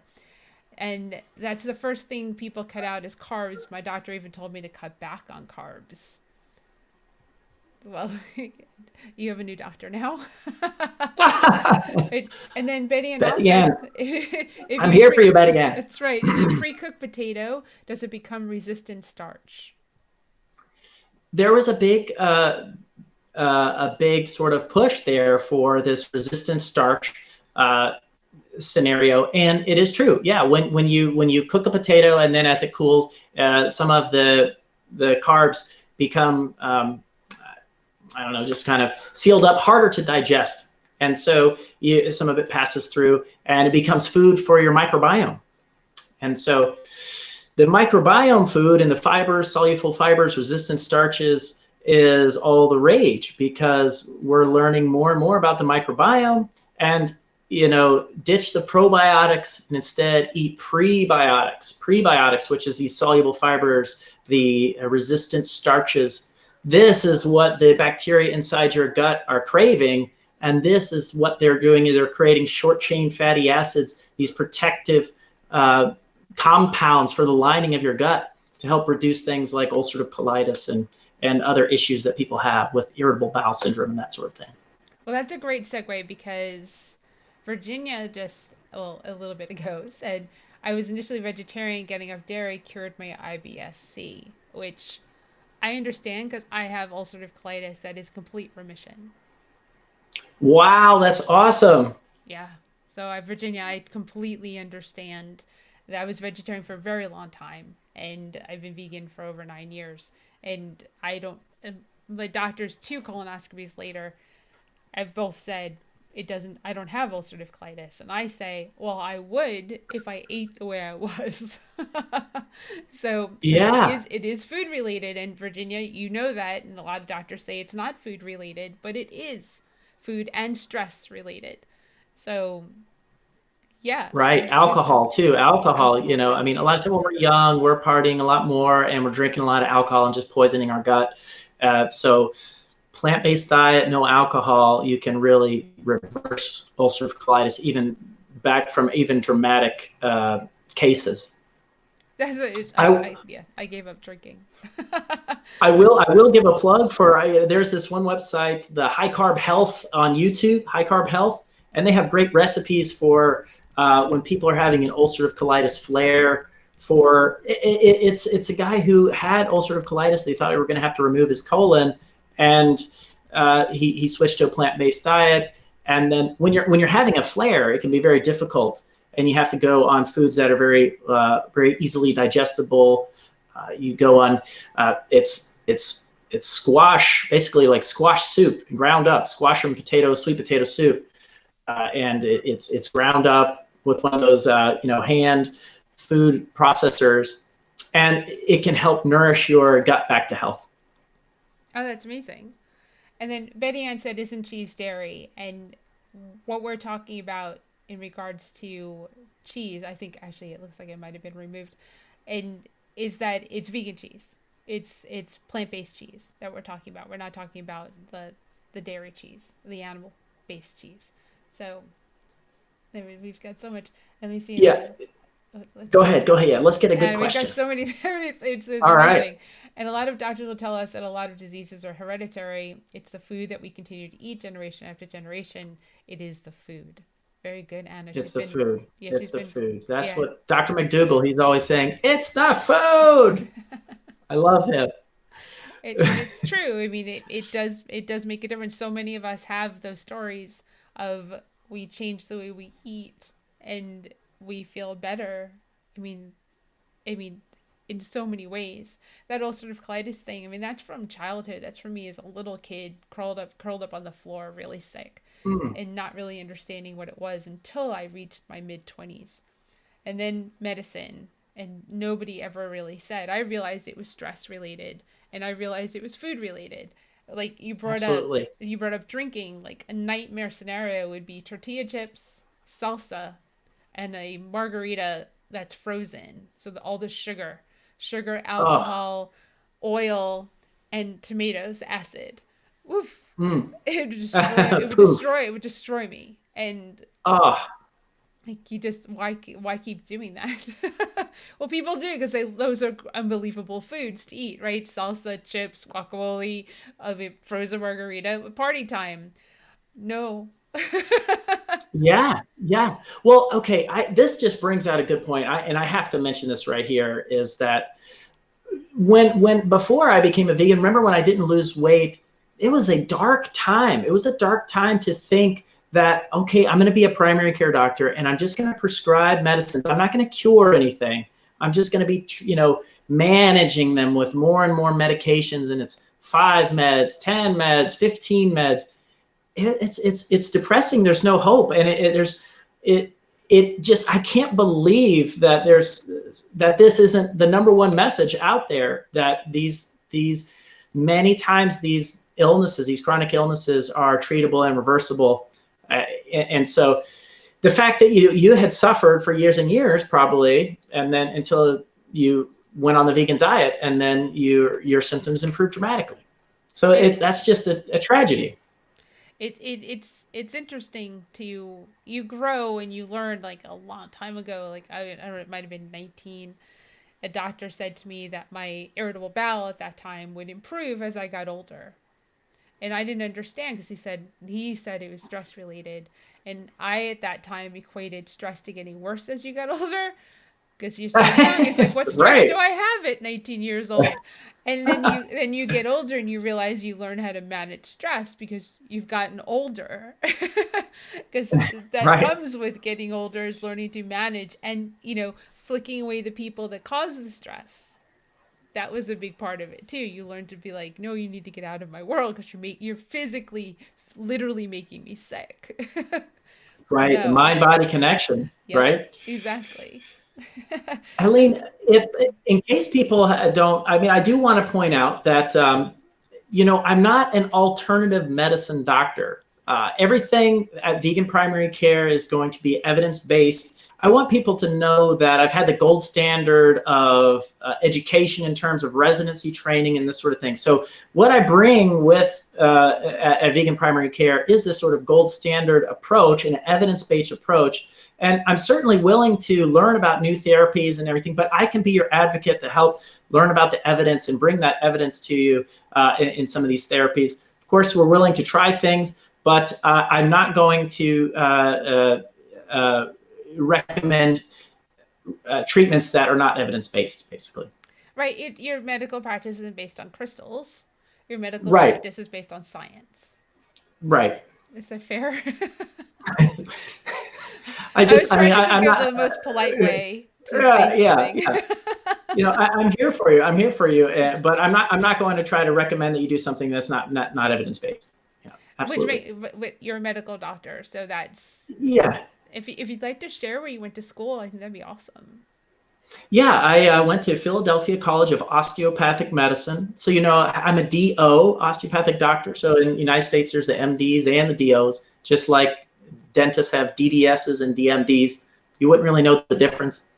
And that's the first thing people cut out is carbs. My doctor even told me to cut back on carbs. Well, you have a new doctor now. And then Betty Ann But also, yeah, if I'm you here for you, Betty. Yeah. that's right. If you pre-cook potato, does it become resistant starch? There was a big sort of push there for this resistant starch scenario, and it is true. Yeah, when you cook a potato, and then as it cools, some of the carbs become I don't know, just kind of sealed up, harder to digest, and so some of it passes through, and it becomes food for your microbiome. And so the microbiome food and the fibers, soluble fibers, resistant starches is all the rage, because we're learning more and more about the microbiome, and ditch the probiotics and instead eat prebiotics, which is these soluble fibers, the resistant starches. This is what the bacteria inside your gut are craving, and this is what they're doing. They're creating short chain fatty acids, these protective compounds for the lining of your gut, to help reduce things like ulcerative colitis and other issues that people have with irritable bowel syndrome and that sort of thing. Well, that's a great segue because Virginia just, well, a little bit ago said I was initially vegetarian, getting off dairy cured my IBS-C, which I understand because I have ulcerative colitis that is complete remission. Wow, that's awesome. Yeah. So Virginia, I completely understand that. I was vegetarian for a very long time, and I've been vegan for over 9 years. And I don't. The doctors, 2 colonoscopies later, have both said it doesn't. I don't have ulcerative colitis, and I say, well, I would if I ate the way I was. So because Yeah, it is food related, and Virginia, you know that, and a lot of doctors say it's not food related, but it is food and stress related. So yeah, right. food's Alcohol too. Alcohol, alcohol. I mean, a lot of times when we're young, we're partying a lot more and we're drinking a lot of alcohol and just poisoning our gut. So plant-based diet, no alcohol, you can really reverse ulcerative colitis, even back from even dramatic cases. That's a, it's, I, I yeah, I gave up drinking. I will give a plug for there's this one website, the High Carb Health on YouTube, High Carb Health, and they have great recipes for when people are having an ulcerative colitis flare. It's a guy who had ulcerative colitis. They thought they were going to have to remove his colon, and he switched to a plant based diet. And then when you're having a flare, it can be very difficult, and you have to go on foods that are very easily digestible. You go on it's squash, basically like squash soup, ground up squash and potato, sweet potato soup, and it's ground up with one of those hand food processors, and it can help nourish your gut back to health. Oh, that's amazing. And then Betty Ann said, "Isn't cheese dairy?" And what we're talking about in regards to cheese, I think actually it looks like it might have been removed, and is that it's vegan cheese. It's plant based cheese that we're talking about. We're not talking about the dairy cheese, the animal based cheese. So we've got so much. Let me see Yeah, another. Let's go see. ahead, go ahead. Yeah, let's get a good And we've got question. so many. It's All right. amazing. And a lot of doctors will tell us that a lot of diseases are hereditary. It's the food that we continue to eat generation after generation. It is the food. Very good, Anna. It's the food. She's It's the been, food. That's yeah. what Dr. McDougall, he's always saying, it's the food. I love him. And it's true. I mean, it does make a difference. So many of us have those stories of we change the way we eat and we feel better. I mean, I mean, in so many ways. That ulcerative colitis thing, I mean, that's from childhood. That's from me as a little kid, curled up on the floor, really sick, Mm, and not really understanding what it was until I reached my mid 20s. And then medicine, and nobody ever really said. I realized it was stress related, and I realized it was food related. Like absolutely. you brought up drinking. Like a nightmare scenario would be tortilla chips, salsa, and a margarita that's frozen. So all the sugar, Oh, alcohol, oil, and tomatoes, acid. Oof. mm. It would destroy. It would Poof. destroy. It would destroy me. And Oh, like you just why keep doing that? Well, people do because those are unbelievable foods to eat, right? Salsa, chips, guacamole, frozen margarita, party time. No. yeah, yeah. Well, okay. This just brings out a good point. And I have to mention this right here is that when before I became a vegan, remember when I didn't lose weight, it was a dark time. It was a dark time to think that, okay, I'm going to be a primary care doctor and I'm just going to prescribe medicines. I'm not going to cure anything. I'm just going to be, managing them with more and more medications. And it's 5 meds, 10 meds, 15 meds. It's depressing. There's no hope. And it, it just, I can't believe that this isn't the number one message out there, that these many times these illnesses, these chronic illnesses, are treatable and reversible. And so the fact that you had suffered for years and years probably, and then until you went on the vegan diet, and then your symptoms improved dramatically. So Yeah. that's just a tragedy. It's interesting to you grow and you learn like a long time ago. Like I don't know, it might have been 19. A doctor said to me that my irritable bowel at that time would improve as I got older. And I didn't understand because he said it was stress related, and I at that time equated stress to getting worse as you got older. because you're so young. It's like, what stress Right. do I have at 19 years old? And then you get older and you realize you learn how to manage stress because you've gotten older. Because that Right. comes with getting older, is learning to manage and, flicking away the people that cause the stress. That was a big part of it too. You learn to be like, no, you need to get out of my world because you're physically, literally making me sick. Right. The No. mind body connection. Yep. Right. Exactly. Helene, if in case people don't, I mean, I do want to point out that I'm not an alternative medicine doctor. Everything at Vegan Primary Care is going to be evidence based. I want people to know that I've had the gold standard of education in terms of residency training and this sort of thing. So what I bring with at Vegan Primary Care is this sort of gold standard approach, an evidence-based approach. And I'm certainly willing to learn about new therapies and everything, but I can be your advocate to help learn about the evidence and bring that evidence to you in some of these therapies. Of course, we're willing to try things, but I'm not going to recommend treatments that are not evidence-based, basically. Right. Your medical practice isn't based on crystals. Your medical Right, practice is based on science. right. Is that fair? I was I mean, trying to think I'm of not, the most polite way to say yeah, something. yeah. I'm here for you. I'm here for you. But I'm not going to try to recommend that you do something that's not evidence based. Yeah, Which absolutely. you're a medical doctor, so that's Yeah, if you'd like to share where you went to school, I think that'd be awesome. yeah. I went to Philadelphia College of Osteopathic Medicine. So I'm a DO, osteopathic doctor. So in the United States, there's the MDs and the DOs, just like dentists have DDSs and DMDs. You wouldn't really know the difference.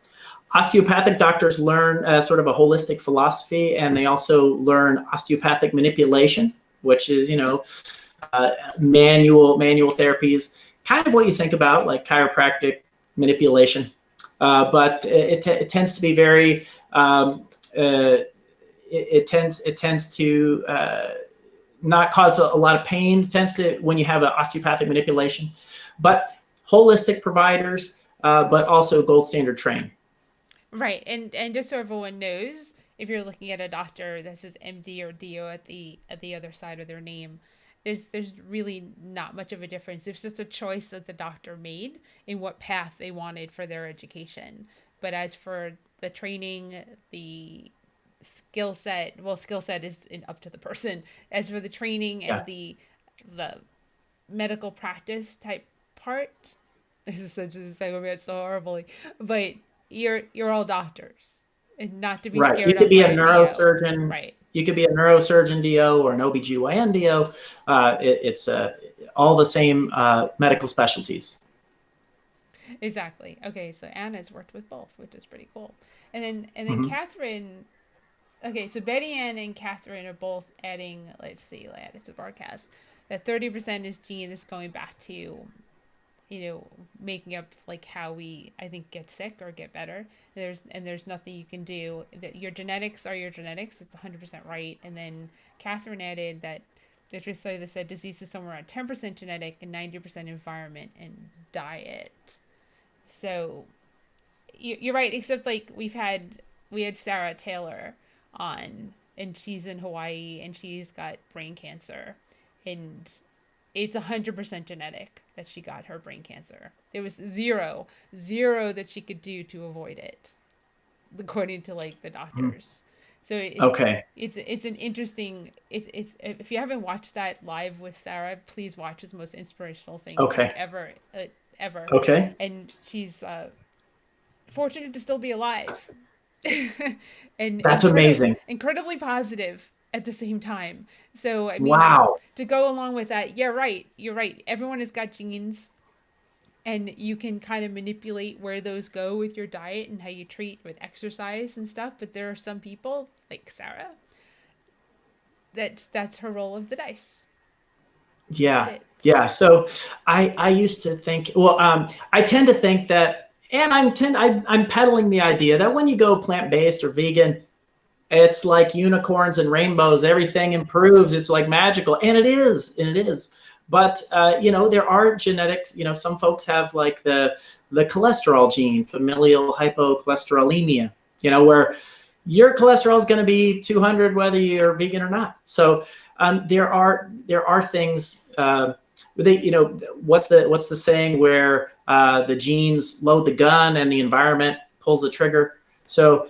Osteopathic doctors learn sort of a holistic philosophy, and they also learn osteopathic manipulation, which is manual therapies, kind of what you think about like chiropractic manipulation, but it tends to be very it tends to not cause a lot of pain. It tends to, when you have an osteopathic manipulation, but holistic providers, but also gold standard trained. Right, and just so everyone knows, if you're looking at a doctor that says MD or DO at the other side of their name, there's really not much of a difference. It's just a choice that the doctor made in what path they wanted for their education. But as for the training, the skill set is up to the person. As for the training Yeah. and the medical practice type part, this is such a segue, it's so horribly, but you're all doctors, and not to be Right. You scared could of be by a a DO. neurosurgeon. Right. You could be a neurosurgeon DO or an OBGYN DO. It's all the same medical specialties. Exactly. Okay, so Anna's worked with both, which is pretty cool. And then Mhm. Catherine. Okay, so Betty Ann and Catherine are both adding. Let's see, I added to the broadcast that 30% is gene. This going back to making up like how we, I think, get sick or get better. There's nothing you can do. That your genetics are your genetics. It's 100% right. And then Catherine added that there's a study that said disease is somewhere around 10% genetic and 90% environment and diet. So you're right, except like we had Sarah Taylor on, and she's in Hawaii, and she's got brain cancer, and it's 100% genetic that she got her brain cancer. There was zero that she could do to avoid it, according to like the doctors. So Okay. it's an interesting, it's if you haven't watched that live with Sarah, please watch. It's the most inspirational thing like Okay. ever. Okay. And she's fortunate to still be alive. And That's amazing. incredibly positive at the same time. So I mean, Wow. to go along with that, yeah, right. You're right. Everyone has got genes, and you can kind of manipulate where those go with your diet and how you treat with exercise and stuff. But there are some people like Sarah. That's her roll of the dice. That's Yeah. it. Yeah. So I used to think, well, I tend to think that, and I'm peddling the idea that when you go plant-based or vegan, it's like unicorns and rainbows. Everything improves. It's like magical, and it is. But there are genetics. Some folks have like the cholesterol gene, familial hypocholesterolemia. Where your cholesterol is going to be 200 whether you're vegan or not. So there are things. What's the saying where the genes load the gun and the environment pulls the trigger? So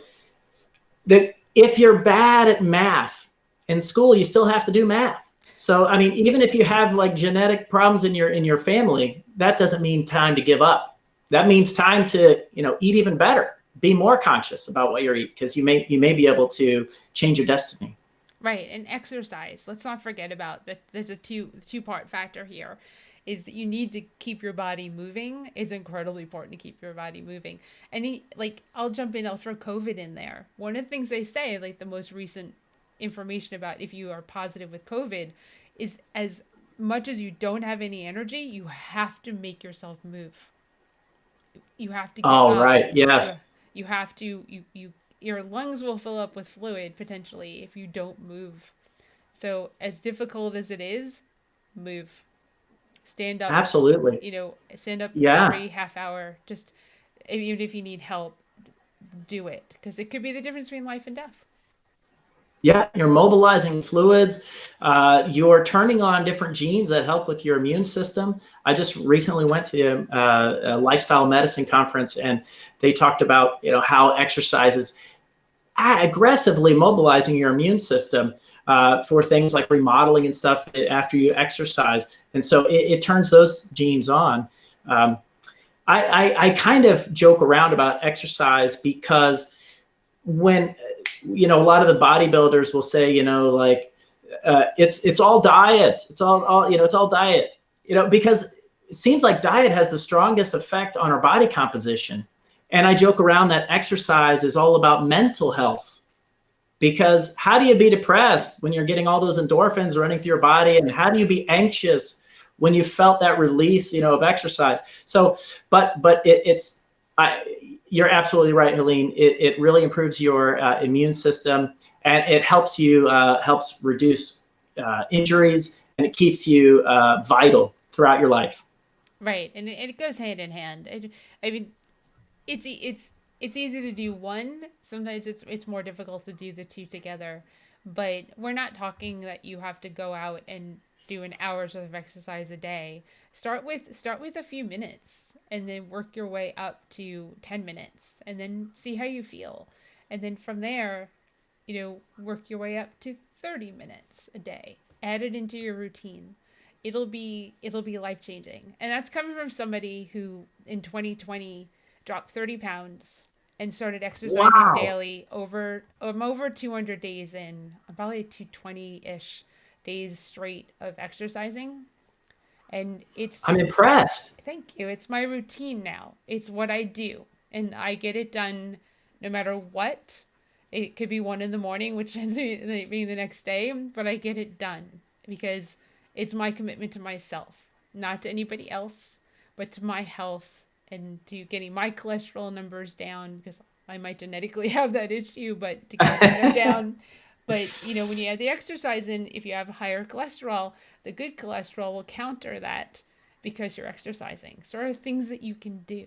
that if you're bad at math in school, you still have to do math. So I mean, even if you have like genetic problems in your family, that doesn't mean time to give up. That means time to eat even better, be more conscious about what you're eating, because you may be able to change your destiny. Right, and exercise. Let's not forget about that. There's a two-part factor here, is that you need to keep your body moving. It's incredibly important to keep your body moving. And like, I'll jump in. I'll throw COVID in there. One of the things they say, like the most recent information about if you are positive with COVID, is as much as you don't have any energy, you have to make yourself move. You have to get Oh, up. right. Yes. You have to you your lungs will fill up with fluid potentially if you don't move. So as difficult as it is, move. Stand up, Absolutely. stand up Yeah. every half hour. Just even if you need help, do it because it could be the difference between life and death. Yeah, you're mobilizing fluids. You're turning on different genes that help with your immune system. I just recently went to a lifestyle medicine conference, and they talked about how exercise is aggressively mobilizing your immune system for things like remodeling and stuff after you exercise, and so it turns those genes on. Um, I kind of joke around about exercise because when a lot of the bodybuilders will say, like it's all diet, it's all diet, because it seems like diet has the strongest effect on our body composition. And I joke around that exercise is all about mental health, because how do you be depressed when you're getting all those endorphins running through your body, and how do you be anxious when you felt that release of exercise? So but it's you're absolutely right, Helene. It really improves your immune system, and it helps reduce injuries, and it keeps you vital throughout your life. Right, and it goes hand in hand. I mean, it's easy to do one. Sometimes it's more difficult to do the two together. But we're not talking that you have to go out and do an hour's worth of exercise a day. Start with a few minutes and then work your way up to 10 minutes and then see how you feel. And then from there, work your way up to 30 minutes a day. Add it into your routine. It'll be life changing. And that's coming from somebody who in 2020 dropped 30 pounds and started exercising Wow. daily. I'm over 200 days in. I'm probably 220-ish days straight of exercising. And I'm impressed. thank you. It's my routine now. It's what I do. And I get it done no matter what. It could be 1 in the morning, which ends up being the next day, but I get it done because it's my commitment to myself, not to anybody else, but to my health and to getting my cholesterol numbers down because I might genetically have that issue, but to keeping them down. But when you add the exercise in, if you have higher cholesterol, the good cholesterol will counter that because you're exercising. So there are things that you can do.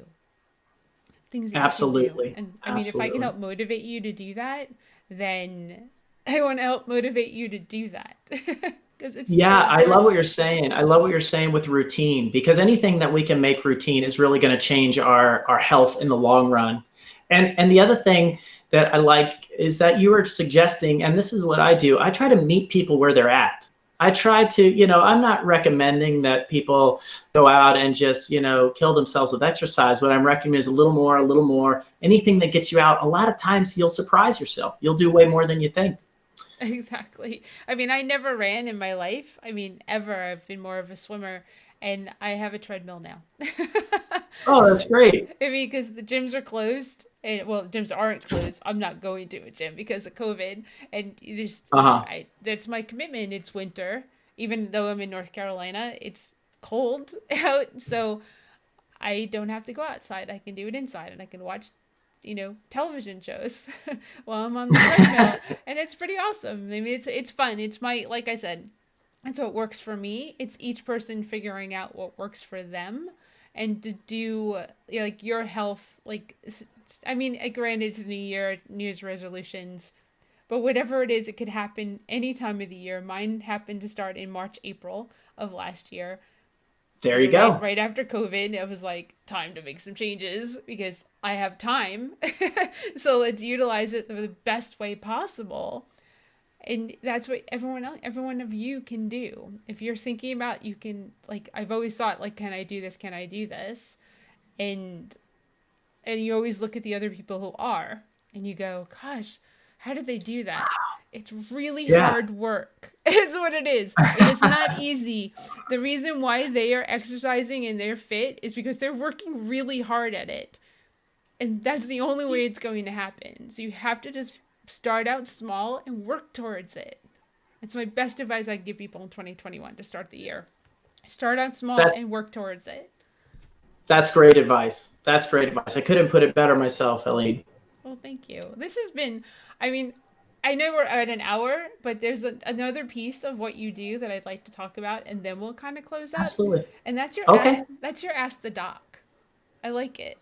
Things that you can do. Absolutely. And I mean, if I can Absolutely. help motivate you to do that, then I want to help motivate you to do that because it's Yeah, so I love what important. you're saying. I love what you're saying with routine, because anything that we can make routine is really going to change our health in the long run. And the other thing that I like is that you were suggesting, and this is what I do, I try to meet people where they're at. I try to, I'm not recommending that people go out and just, kill themselves with exercise. What I'm recommending is a little more, anything that gets you out. A lot of times you'll surprise yourself. You'll do way more than you think. Exactly. I mean, I never ran in my life. I mean, ever. I've been more of a swimmer, and I have a treadmill now. Oh, that's great. I mean, because the gyms are closed, and well, gyms aren't closed. I'm not going to a gym because of COVID, and Uh-huh. that's my commitment. It's winter, even though I'm in North Carolina. It's cold out, so I don't have to go outside. I can do it inside, and I can watch, television shows while I'm on the treadmill, and it's pretty awesome. I mean, it's fun. It's my like I said, And so it works for me. It's each person figuring out what works for them, and to do, like, your health, like, I mean, granted, it's New Year, New Year's resolutions, but whatever it is, it could happen any time of the year. Mine happened to start in March, April of last year. There you go. Right after COVID, it was like time to make some changes because I have time. So let's utilize it the best way possible. And that's what every one of you can do. If you're thinking about, you can, like, I've always thought, like, can I do this? Can I do this? And you always look at the other people who are, and you go, gosh, how did they do that? It's really Yeah. hard work. It's what it is. And it's not easy. The reason why they are exercising and they're fit is because they're working really hard at it. And that's the only way it's going to happen. So you have to just start out small and work towards it. It's my best advice I give people in 2021 to start the year. Start out small That's and work towards it. that's great advice. That's great advice. I couldn't put it better myself, Ellie. Well, thank you. This has been, I mean, I know we're at an hour, but there's another piece of what you do that I'd like to talk about, and then we'll kind of close out. Absolutely. And Okay. that's your ask the doc. I like it.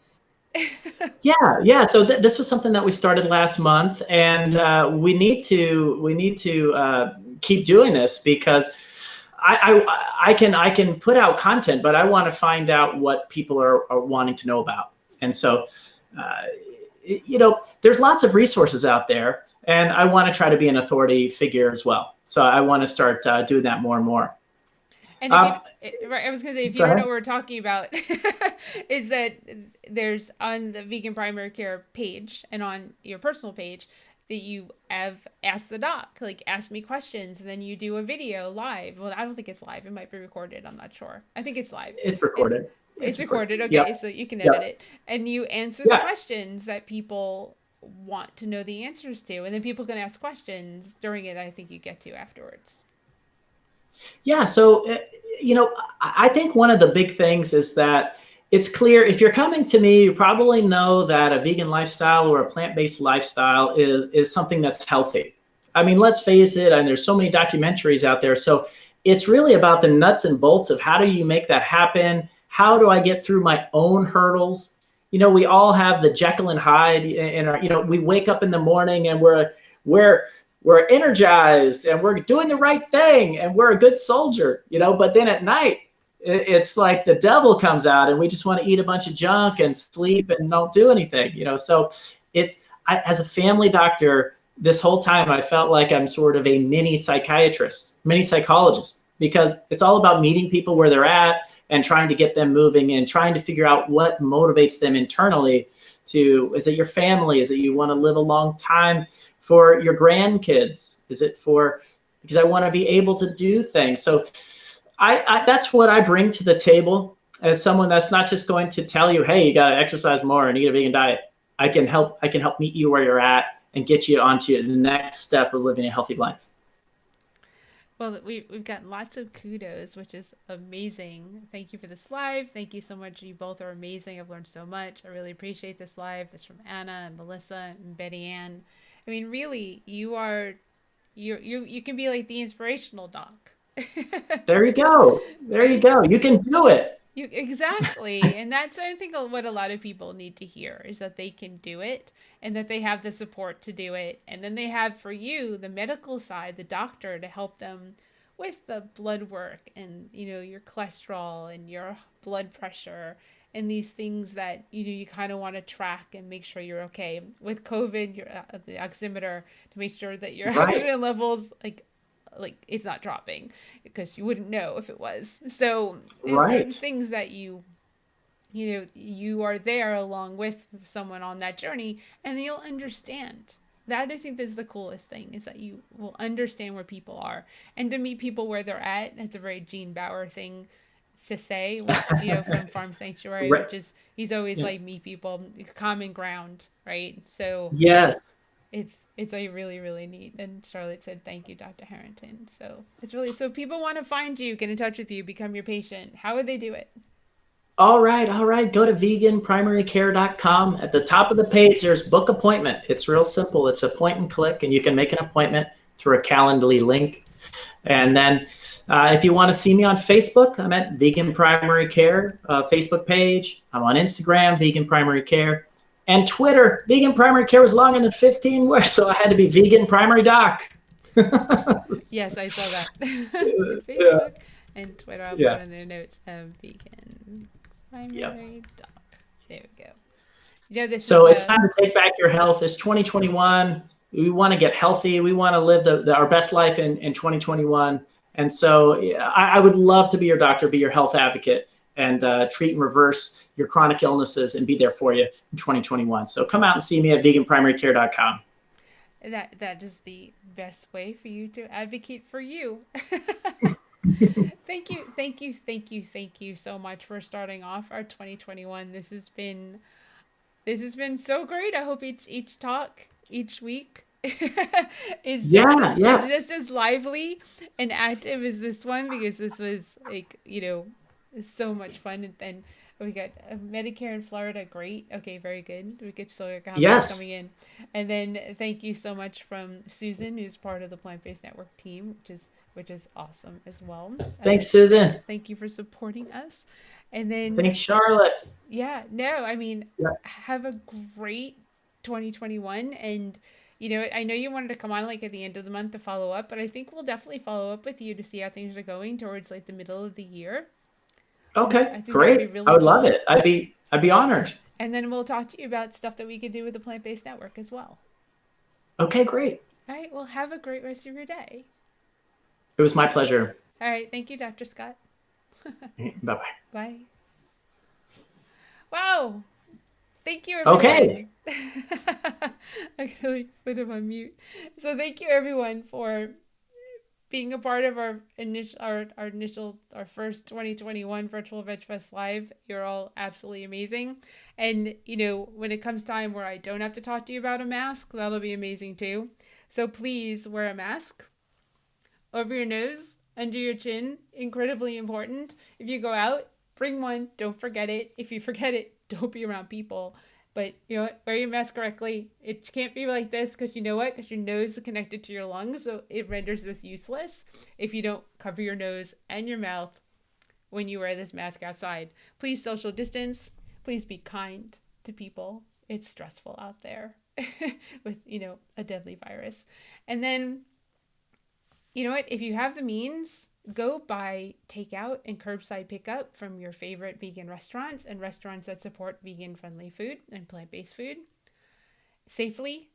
Yeah, yeah. So this was something that we started last month, and we need to keep doing this because I can put out content, but I want to find out what people are wanting to know about. And so, there's lots of resources out there, and I want to try to be an authority figure as well. So I want to start doing that more and more. And I was going to say, if you Go don't know ahead. what we're talking about, is that there's on the Vegan Primary Care page and on your personal page that you have Ask the Doc, like, ask me questions, and then you do a video live. Well, I don't think it's live. It might be recorded. I'm not sure. I think it's live. It's recorded. It's recorded. Okay, Yep. so you can edit Yep. it. And you answer the Yeah. questions that people want to know the answers to. And then people can ask questions during it, I think you get to afterwards. Yeah. So, I think one of the big things is that it's clear if you're coming to me, you probably know that a vegan lifestyle or a plant-based lifestyle is something that's healthy. I mean, let's face it, and there's so many documentaries out there. So it's really about the nuts and bolts of how do you make that happen? How do I get through my own hurdles? We all have the Jekyll and Hyde in our, we wake up in the morning and we're we're energized and we're doing the right thing and we're a good soldier, but then at night it's like the devil comes out and we just want to eat a bunch of junk and sleep and don't do anything, so as a family doctor, this whole time I felt like I'm sort of a mini psychiatrist, mini psychologist, because it's all about meeting people where they're at and trying to get them moving and trying to figure out what motivates them internally. Is it your family? Is it you want to live a long time for your grandkids? Is it because I want to be able to do things? So that's what I bring to the table as someone that's not just going to tell you, hey, you got to exercise more and eat a vegan diet. I can help meet you where you're at and get you onto the next step of living a healthy life. Well, we've gotten lots of kudos, which is amazing. Thank you for this live. Thank you so much. You both are amazing. I've learned so much. I really appreciate this live. It's from Anna and Melissa and Betty Ann. I mean, really, you can be like the inspirational doc. There you go. There you go. You can do it. Exactly. And that's, I think, what a lot of people need to hear is that they can do it and that they have the support to do it. And then they have, for you, the medical side, the doctor, to help them with the blood work and, your cholesterol and your blood pressure and these things that, you kind of want to track and make sure you're okay. With COVID, your the oximeter, to make sure that your Right. oxygen levels, like it's not dropping, because you wouldn't know if it was. So there's certain Right. things that you are there along with someone on that journey, and you'll understand. That, I think, is the coolest thing, is that you will understand where people are, and to meet people where they're at. That's a very Gene Bauer thing to say, which, from Farm Sanctuary, Right. which is, he's always Yeah. like, meet people, common ground, right? So Yes. it's a really, really neat. And Charlotte said, thank you, Dr. Harrington. So it's really, so people want to find you, get in touch with you, become your patient. How would they do it? All right. Go to veganprimarycare.com. At the top of the page, there's book appointment. It's real simple. It's a point and click, and you can make an appointment through a Calendly link. And then If you want to see me on Facebook, I'm at Vegan Primary Care Facebook page. I'm on Instagram, Vegan Primary Care. And Twitter, Vegan Primary Care was longer than 15 words, so I had to be Vegan Primary Doc. Yes, I saw that. Yeah. Facebook and Twitter. I'll put Yeah. in the notes of vegan Yep. primary doc. There we go. You know, this is So it's time to take back your health. It's 2021. We want to get healthy. We want to live our best life in 2021. And so I would love to be your doctor, be your health advocate, and treat and reverse your chronic illnesses and be there for you in 2021. So come out and see me at veganprimarycare.com. that is the best way for you to advocate for you. Thank you so much for starting off our 2021. This has been so great. I hope each talk each week is just Yeah, as yeah. it's just as lively and active as this one, because this was like, so much fun. And we got Medicare in Florida. Great. Okay, very good. We get so comments Yes. coming in. And then thank you so much from Susan, who's part of the Plant Based Network team, which is awesome as well. Thanks, Susan. Thank you for supporting us. And then, Thanks, Charlotte. yeah, no, I mean, Yeah. have a great 2021. And, I know you wanted to come on like at the end of the month to follow up, but I think we'll definitely follow up with you to see how things are going towards like the middle of the year. Okay, I think that would be great. I really would love cool. it. I'd be honored. And then we'll talk to you about stuff that we could do with the Plant Based Network as well. Okay, great. All right, well, have a great rest of your day. It was my pleasure. All right, thank you, Dr. Scott. Bye-bye. Bye. Wow. Thank you, Okay. everyone. I can like put him on mute. So thank you, everyone, for being a part of our first 2021 virtual Veg Fest Live. You're all absolutely amazing. And when it comes time where I don't have to talk to you about a mask, that'll be amazing too. So please wear a mask over your nose, under your chin. Incredibly important. If you go out, bring one. Don't forget it. If you forget it, don't be around people. But you know what? Wear your mask correctly. It can't be like this, because you know what? Because your nose is connected to your lungs, so it renders this useless if you don't cover your nose and your mouth when you wear this mask outside. Please social distance. Please be kind to people. It's stressful out there with, a deadly virus. And then, you know what? If you have the means, go buy takeout and curbside pickup from your favorite vegan restaurants and restaurants that support vegan friendly food and plant based food safely.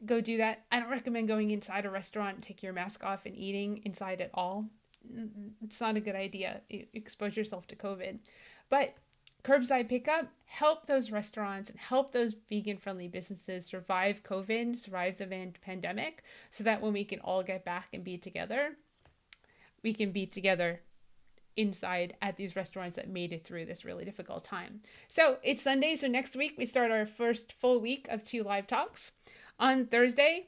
Go do that. I don't recommend going inside a restaurant, take your mask off, and eating inside at all. It's not a good idea. You expose yourself to COVID. But curbside pickup, help those restaurants and help those vegan friendly businesses survive COVID, survive the pandemic, so that when we can all get back and be together, we can be together inside at these restaurants that made it through this really difficult time. So it's Sunday, so next week we start our first full week of 2 live talks. On Thursday,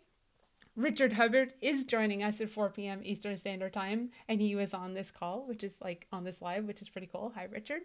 Richard Hubbard is joining us at 4 p.m. Eastern Standard Time, and he was on this call, which is like on this live, which is pretty cool. Hi, Richard.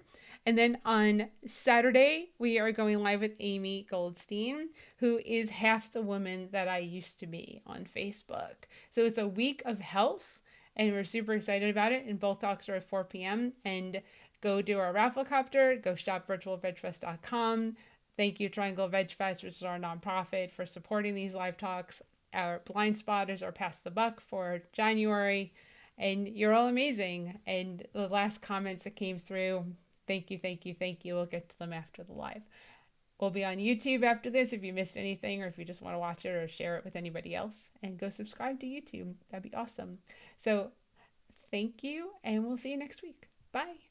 And then on Saturday, we are going live with Amy Goldstein, who is half the woman that I used to be on Facebook. So it's a week of health, and we're super excited about it. And both talks are at 4 p.m. And go do our rafflecopter, go shop virtualvegfest.com. Thank you, Triangle Veg Fest, which is our nonprofit, for supporting these live talks. Our blind spotters are past the buck for January, and you're all amazing. And the last comments that came through, thank you, thank you, thank you. We'll get to them after the live. We'll be on YouTube after this if you missed anything, or if you just want to watch it or share it with anybody else. And go subscribe to YouTube. That'd be awesome. So thank you, and we'll see you next week. Bye.